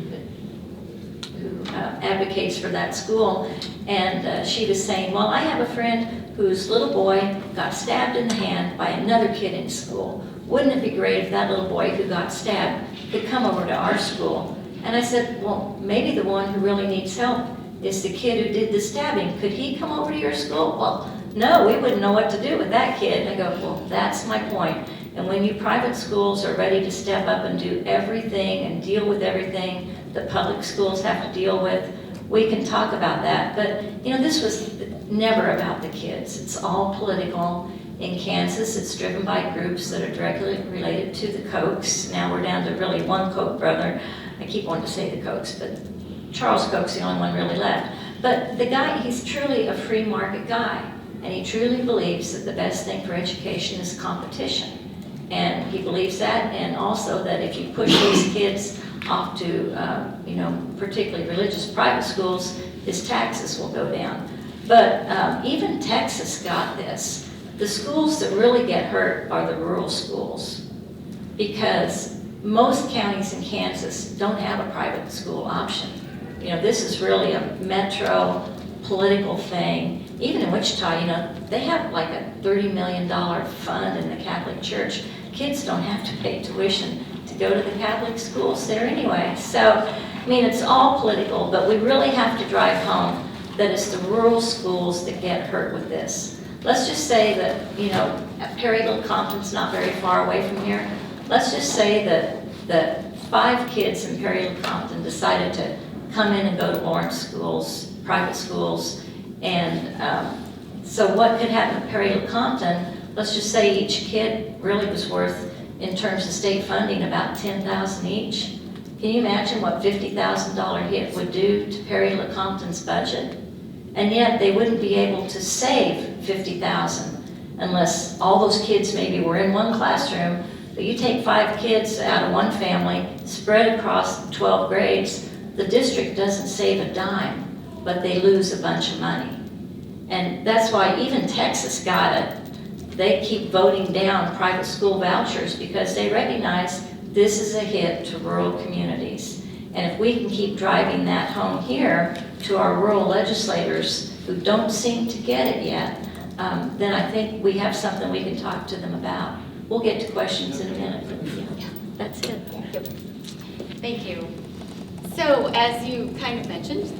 advocates for that school, and she was saying, well, I have a friend whose little boy got stabbed in the hand by another kid in school. Wouldn't it be great if that little boy who got stabbed could come over to our school? And I said, well, maybe the one who really needs help is the kid who did the stabbing. Could he come over to your school? Well, no, we wouldn't know what to do with that kid. And I go, well, that's my point. And when you private schools are ready to step up and do everything and deal with everything that public schools have to deal with, we can talk about that. But, you know, this was never about the kids. It's all political. In Kansas, it's driven by groups that are directly related to the Kochs. Now we're down to really one Koch brother. I keep wanting to say the Kochs, but Charles Koch's the only one really left. But the guy, he's truly a free market guy, and he truly believes that the best thing for education is competition. And he believes that, and also that if you push these kids off to, you know, particularly religious private schools, his taxes will go down. But even Texas got this. The schools that really get hurt are the rural schools, because most counties in Kansas don't have a private school option. You know, this is really a metro political thing. Even in Wichita, you know, they have like a $30 million fund in the Catholic Church. Kids don't have to pay tuition to go to the Catholic schools there anyway. So, I mean, it's all political, but we really have to drive home that it's the rural schools that get hurt with this. Let's just say that, you know, Perry Little Compton's not very far away from here. Let's just say that 5 kids in Perry Little Compton decided to come in and go to Lawrence schools, private schools, and so what could happen at Perry Little Compton? Let's just say each kid really was worth, in terms of state funding, about $10,000 each. Can you imagine what $50,000 hit would do to Perry Little Compton's budget? And yet they wouldn't be able to save $50,000 unless all those kids maybe were in one classroom. But you take 5 kids out of one family, spread across 12 grades, the district doesn't save a dime, but they lose a bunch of money. And that's why even Texas got it. They keep voting down private school vouchers because they recognize this is a hit to rural communities. And if we can keep driving that home here to our rural legislators who don't seem to get it yet, then I think we have something we can talk to them about. We'll get to questions in a minute. Yeah, that's it. Thank you. So as you kind of mentioned,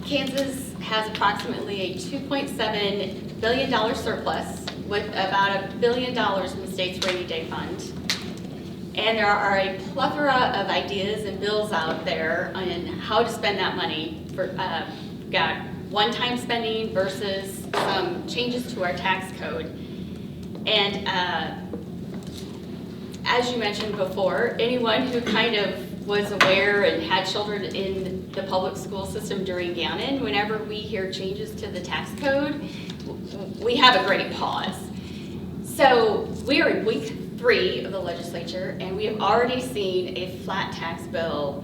Kansas has approximately a $2.7 billion surplus with about $1 billion in the state's rainy day fund. And there are a plethora of ideas and bills out there on how to spend that money. Got one-time spending versus some changes to our tax code. And as you mentioned before, anyone who kind of was aware and had children in the public school system during Gannon, whenever we hear changes to the tax code, we have a great pause. So we are in week 3 of the legislature, and we have already seen a flat tax bill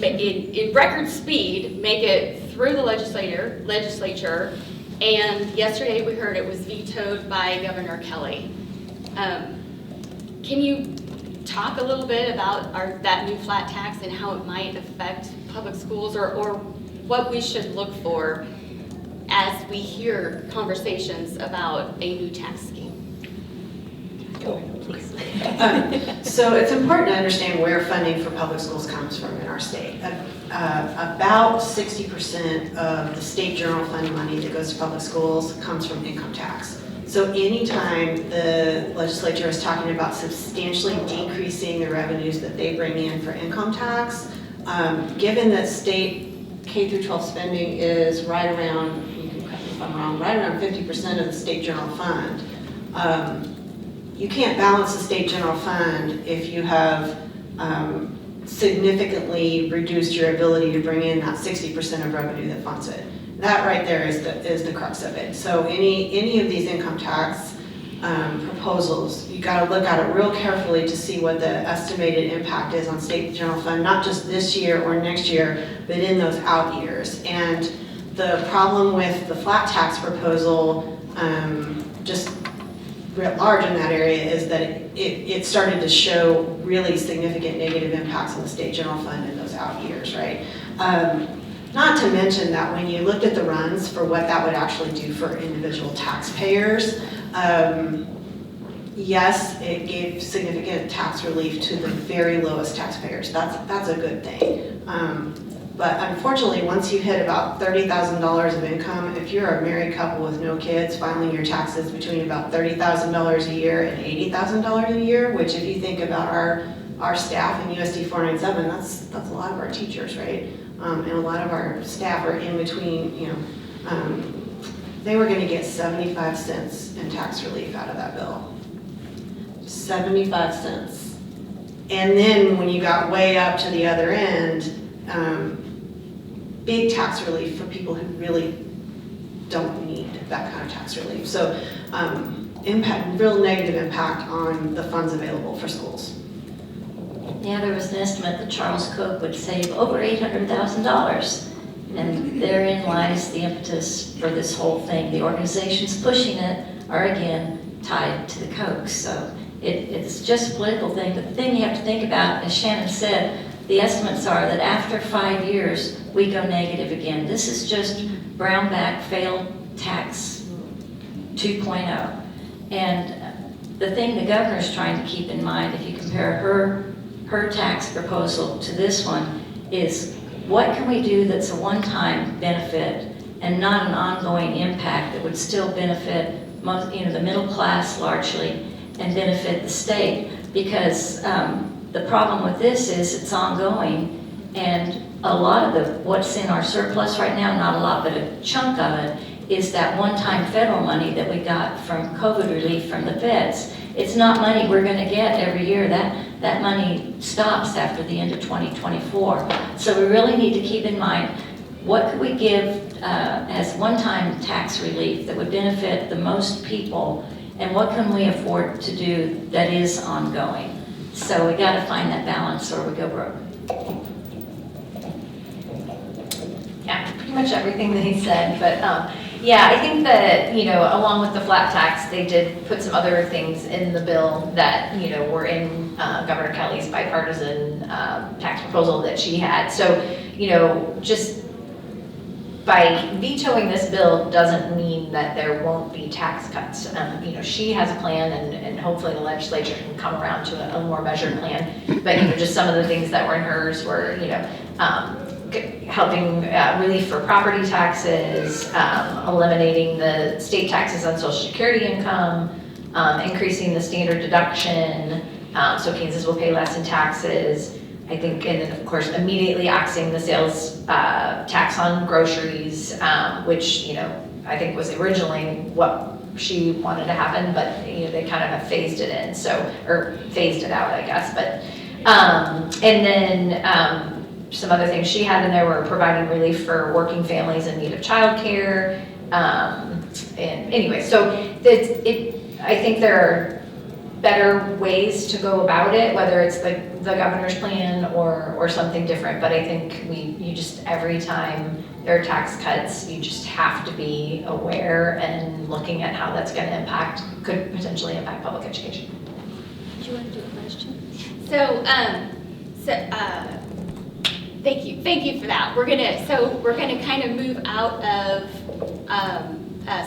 in record speed make it through the legislature, and yesterday we heard it was vetoed by Governor Kelly. Can you talk a little bit about that new flat tax and how it might affect public schools, or what we should look for as we hear conversations about a new tax scheme? Go ahead, please. So it's important to understand where funding for public schools comes from in our state. About 60% of the state general fund money that goes to public schools comes from income tax. So anytime the legislature is talking about substantially decreasing the revenues that they bring in for income tax, given that state K through 12 spending is right around, you can correct me if I'm wrong, right around 50% of the state general fund, you can't balance the state general fund if you have significantly reduced your ability to bring in that 60% of revenue that funds it. That right there is the crux of it. So any of these income tax proposals, you gotta look at it real carefully to see what the estimated impact is on state general fund, not just this year or next year, but in those out years. And the problem with the flat tax proposal, just writ large in that area, is that it started to show really significant negative impacts on the state general fund in those out years, right? Not to mention that when you looked at the runs for what that would actually do for individual taxpayers, yes, it gave significant tax relief to the very lowest taxpayers. That's a good thing. But unfortunately, once you hit about $30,000 of income, if you're a married couple with no kids, filing your taxes between about $30,000 a year and $80,000 a year, which if you think about our staff in USD 497, that's a lot of our teachers, right? And a lot of our staff are in between, you know, they were gonna get 75 cents in tax relief out of that bill. 75 cents. And then when you got way up to the other end, big tax relief for people who really don't need that kind of tax relief. So real negative impact on the funds available for schools. Yeah, there was an estimate that Charles Koch would save over $800,000. And therein lies the impetus for this whole thing. The organizations pushing it are again tied to the Koch. So it's just a political thing. But the thing you have to think about, as Shannon said, the estimates are that after 5 years, we go negative again. This is just Brownback failed tax 2.0. And the thing the governor's trying to keep in mind, if you compare her tax proposal to this one, is what can we do that's a one-time benefit and not an ongoing impact that would still benefit most, the middle class largely, and benefit the state? Because the problem with this is it's ongoing, and a lot of what's in our surplus right now, not a lot, but a chunk of it, is that one-time federal money that we got from COVID relief from the feds. It's not money we're going to get every year. That money stops after the end of 2024. So we really need to keep in mind, what could we give as one-time tax relief that would benefit the most people, and what can we afford to do that is ongoing? So we got to find that balance or we go broke. Yeah, pretty much everything that he said, but yeah, I think that, along with the flat tax, they did put some other things in the bill that, were in Governor Kelly's bipartisan tax proposal that she had. So, just by vetoing this bill doesn't mean that there won't be tax cuts. She has a plan, and hopefully the legislature can come around to a more measured plan. But, just some of the things that were in hers were, helping relief for property taxes, eliminating the state taxes on Social Security income, increasing the standard deduction, so Kansas will pay less in taxes. I think, and then of course immediately axing the sales tax on groceries, which I think was originally what she wanted to happen, but they kind of have phased it in, or phased it out, I guess. But and then some other things she had in there were providing relief for working families in need of childcare. And anyway, so I think there are better ways to go about it, whether it's the governor's plan or something different. But I think you just, every time there are tax cuts, you just have to be aware and looking at how that's going to could potentially impact public education. Do you want to do a question? So thank you for that. We're gonna kind of move out of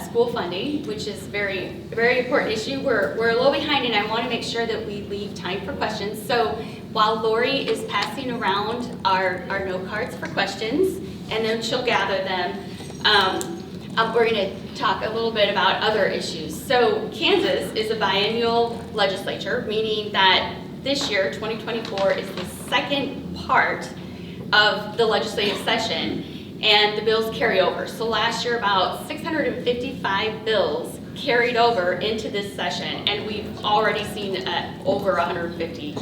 school funding, which is very, very important issue. We're a little behind, and I want to make sure that we leave time for questions. So while Lori is passing around our note cards for questions, and then she'll gather them, we're going to talk a little bit about other issues. So Kansas is a biennial legislature, meaning that this year, 2024, is the second part of the legislative session, and the bills carry over. So last year, about 655 bills carried over into this session, and we've already seen over 150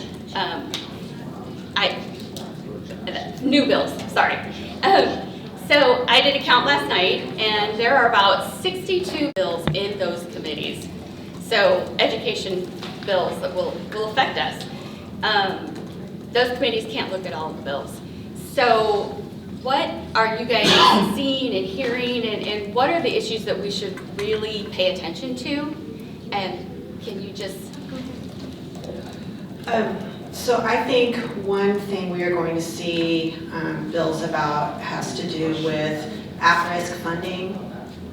new bills, sorry. So I did a count last night, and there are about 62 bills in those committees. So education bills that will affect us. Those committees can't look at all the bills. So what are you guys seeing and hearing, and what are the issues that we should really pay attention to? And can you just... So I think one thing we are going to see bills about has to do with at-risk funding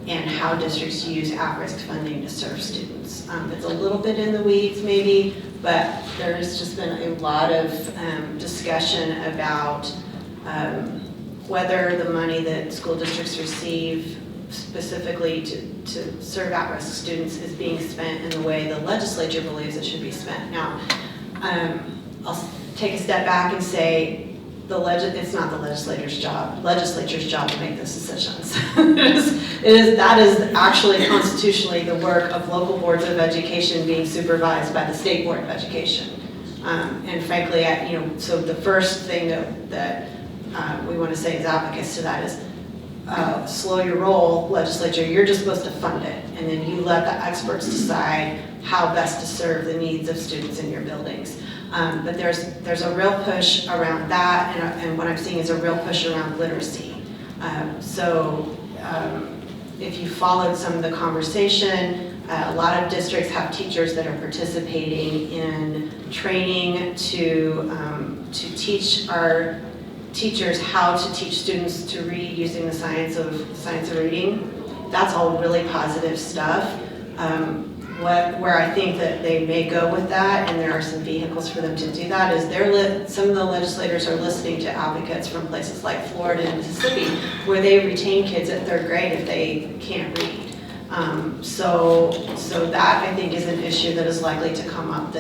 and how districts use at-risk funding to serve students. It's a little bit in the weeds maybe, but there's just been a lot of discussion about whether the money that school districts receive specifically to serve at-risk students is being spent in the way the legislature believes it should be spent. Now, I'll take a step back and say it's not the legislature's job to make those decisions. That is actually constitutionally the work of local boards of education being supervised by the State Board of Education. And frankly, so the first thing that we want to say as advocates to that is slow your roll, legislature. You're just supposed to fund it, and then you let the experts decide how best to serve the needs of students in your buildings. But there's a real push around that, and what I'm seeing is a real push around literacy. If you followed some of the conversation, a lot of districts have teachers that are participating in training to teach our teachers how to teach students to read using the science of reading. That's all really positive stuff. Where I think that they may go with that, and there are some vehicles for them to do that, is some of the legislators are listening to advocates from places like Florida and Mississippi, where they retain kids at 3rd grade if they can't read. So that I think is an issue that is likely to come up.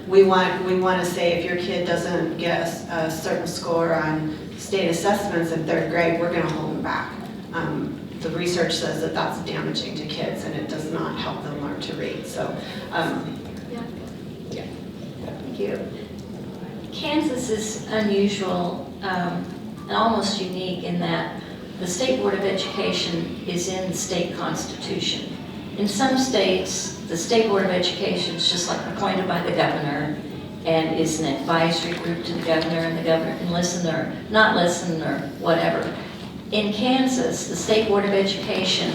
We want to say if your kid doesn't get a certain score on state assessments in 3rd grade, we're going to hold them back. The research says that that's damaging to kids, and it does not help them learn to read. So, yeah. Thank you. Kansas is unusual and almost unique in that the State Board of Education is in the state constitution. In some states, the State Board of Education is just like appointed by the governor and is an advisory group to the governor, and the governor can listen or not listen or whatever. In Kansas, the State Board of Education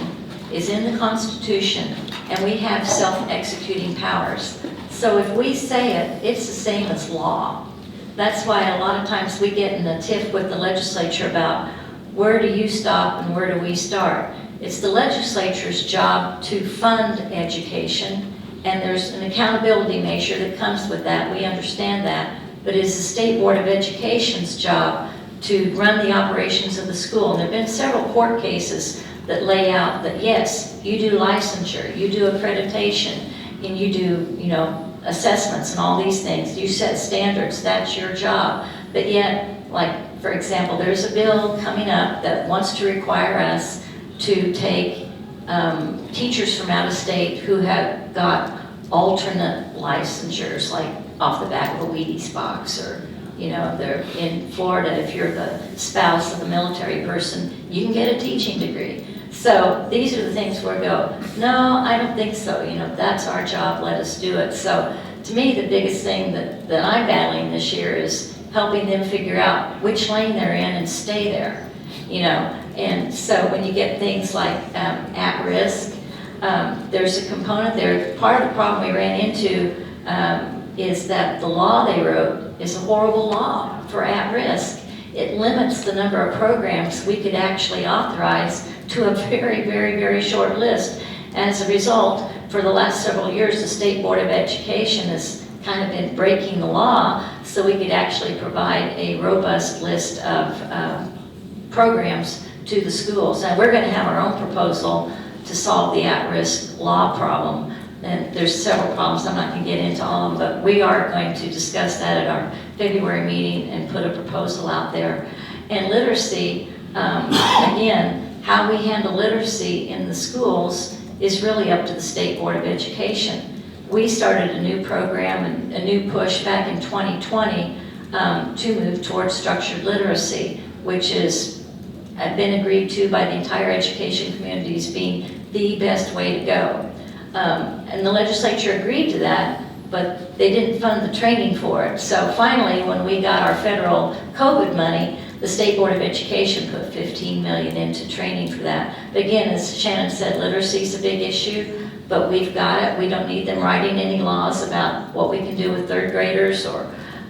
is in the Constitution, and we have self-executing powers. So if we say it, it's the same as law. That's why a lot of times we get in a tiff with the legislature about where do you stop and where do we start. It's the legislature's job to fund education, and there's an accountability measure that comes with that. We understand that, but it's the State Board of Education's job to run the operations of the school. And there have been several court cases that lay out that yes, you do licensure, you do accreditation, and you do, assessments and all these things. You set standards, that's your job. But yet, like, for example, there's a bill coming up that wants to require us to take teachers from out of state who have got alternate licensures, like off the back of a Wheaties box, or they're in Florida, if you're the spouse of a military person, you can get a teaching degree. So these are the things where I go, no, I don't think so, that's our job, let us do it. So to me, the biggest thing that I'm battling this year is helping them figure out which lane they're in and stay there, And so when you get things like at risk, there's a component there. Part of the problem we ran into is that the law they wrote is a horrible law for at-risk. It limits the number of programs we could actually authorize to a very, very, very short list. As a result, for the last several years, the State Board of Education has kind of been breaking the law so we could actually provide a robust list of programs to the schools. And we're going to have our own proposal to solve the at-risk law problem. And there's several problems, I'm not going to get into all of them, but we are going to discuss that at our February meeting and put a proposal out there. And literacy, again, how we handle literacy in the schools is really up to the State Board of Education. We started a new program and a new push back in 2020 to move towards structured literacy, which has been agreed to by the entire education community as being the best way to go. And the legislature agreed to that, but they didn't fund the training for it. So finally, when we got our federal COVID money, the State Board of Education put $15 million into training for that. But again, as Shannon said, literacy is a big issue, but we've got it. We don't need them writing any laws about what we can do with third graders, or,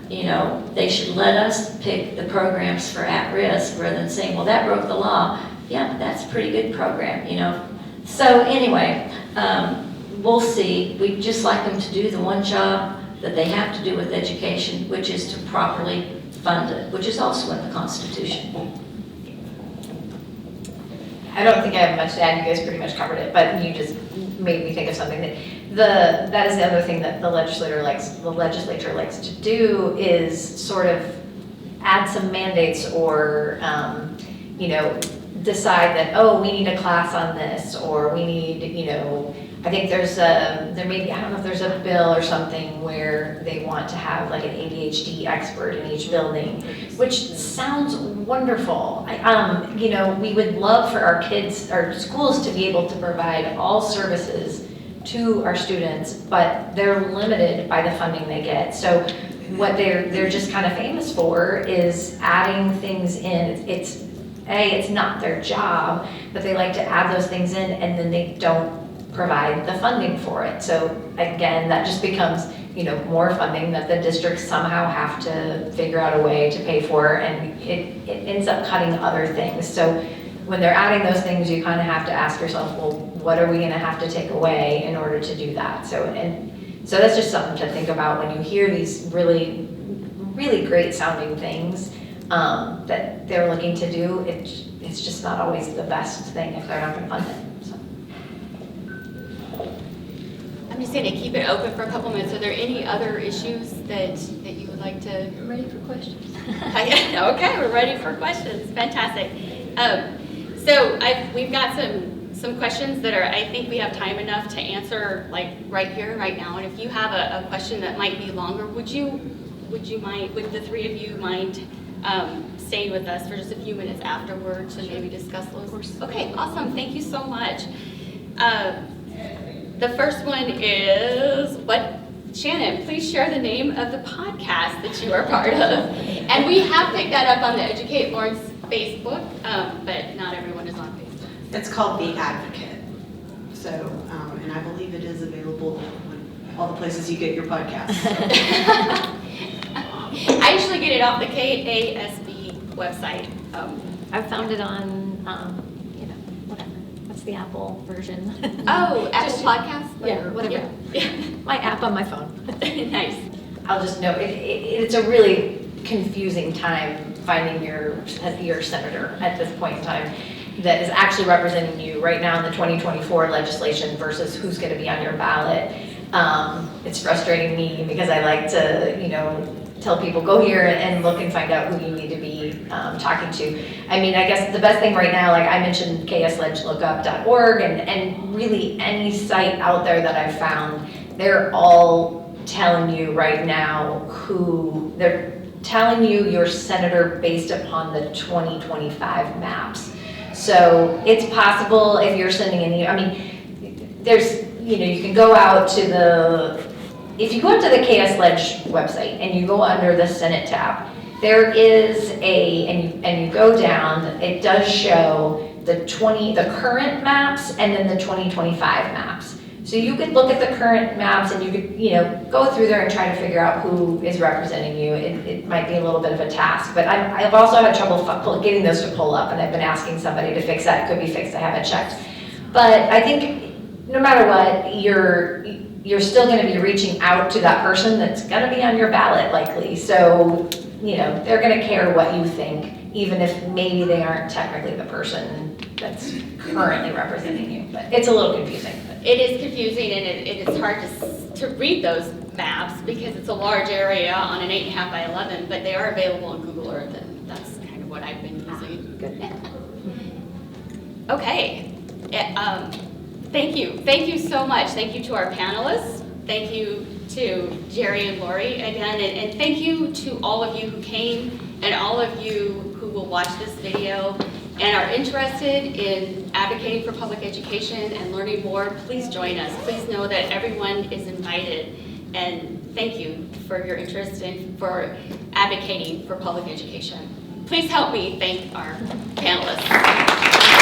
you know, they should let us pick the programs for at-risk rather than saying, well, that broke the law. Yeah, but that's a pretty good program, you know. So anyway, we'll see. We'd just like them to do the one job that they have to do with education, which is to properly fund it, which is also in the Constitution. I don't think I have much to add, you guys pretty much covered it, but you just made me think of something that is the other thing that the legislature likes to do, is sort of add some mandates, or you know, decide that, oh, we need a class on this, or we need, you know, I think there may be, I don't know if there's a bill or something where they want to have like an ADHD expert in each building, which sounds wonderful. You know, we would love for our kids, our schools, to be able to provide all services to our students, but they're limited by the funding they get. So what they're just kind of famous for is adding things in. It's not their job, but they like to add those things in, and then they don't provide the funding for it. So again, that just becomes, you know, more funding that the districts somehow have to figure out a way to pay for, and it ends up cutting other things. So when they're adding those things, you kind of have to ask yourself, well, what are we going to have to take away in order to do that? So that's just something to think about when you hear these really, really great sounding things that they're looking to do. It's just not always the best thing if they're not going to fund it. I'm just going to keep it open for a couple minutes. Are there any other issues that you would like to? I'm ready for questions. Okay, we're ready for questions. Fantastic. So we've got some questions that are, I think we have time enough to answer, like right here, right now. And if you have a question that might be longer, would the three of you mind staying with us for just a few minutes afterwards and maybe discuss those? Okay, awesome. Thank you so much. The first one is, Shannon, please share the name of the podcast that you are part of. And we have picked that up on the Educate Lawrence Facebook, but not everyone is on Facebook. It's called The Advocate. So, and I believe it is available in all the places you get your podcasts. So. I usually get it off the KASB website. I found it on, whatever. What's the Apple version? Oh, Apple Podcasts? Yeah, whatever. Yeah. My app on my phone. Nice. I'll just note, it's a really confusing time finding your senator at this point in time that is actually representing you right now in the 2024 legislation versus who's going to be on your ballot. It's frustrating me because I like to, tell people, go here and look and find out who you need to be talking to. I mean, I guess the best thing right now, like I mentioned ksledgelookup.org, and really any site out there that I've found, they're all telling you right now they're telling you your senator based upon the 2025 maps. So it's possible if you're sending there's, you can go out to if you go up to the KS Ledge website and you go under the Senate tab, there is and you go down, it does show the current maps and then the 2025 maps. So you could look at the current maps and you could, go through there and try to figure out who is representing you. It might be a little bit of a task, but I've also had trouble getting those to pull up, and I've been asking somebody to fix that. It could be fixed, I haven't checked. But I think no matter what, you're still going to be reaching out to that person that's going to be on your ballot likely. So, they're going to care what you think, even if maybe they aren't technically the person that's currently representing you. But it's a little confusing. It is confusing, and it is hard to read those maps because it's a large area on an 8.5 by 11, but they are available on Google Earth, and that's kind of what I've been using. Good. Yeah. Okay. Thank you. Thank you so much. Thank you to our panelists. Thank you to Jerry and Lori again, and thank you to all of you who came and all of you who will watch this video. and are interested in advocating for public education and learning more, please join us. Please know that everyone is invited, and thank you for your interest and for advocating for public education. Please help me thank our panelists.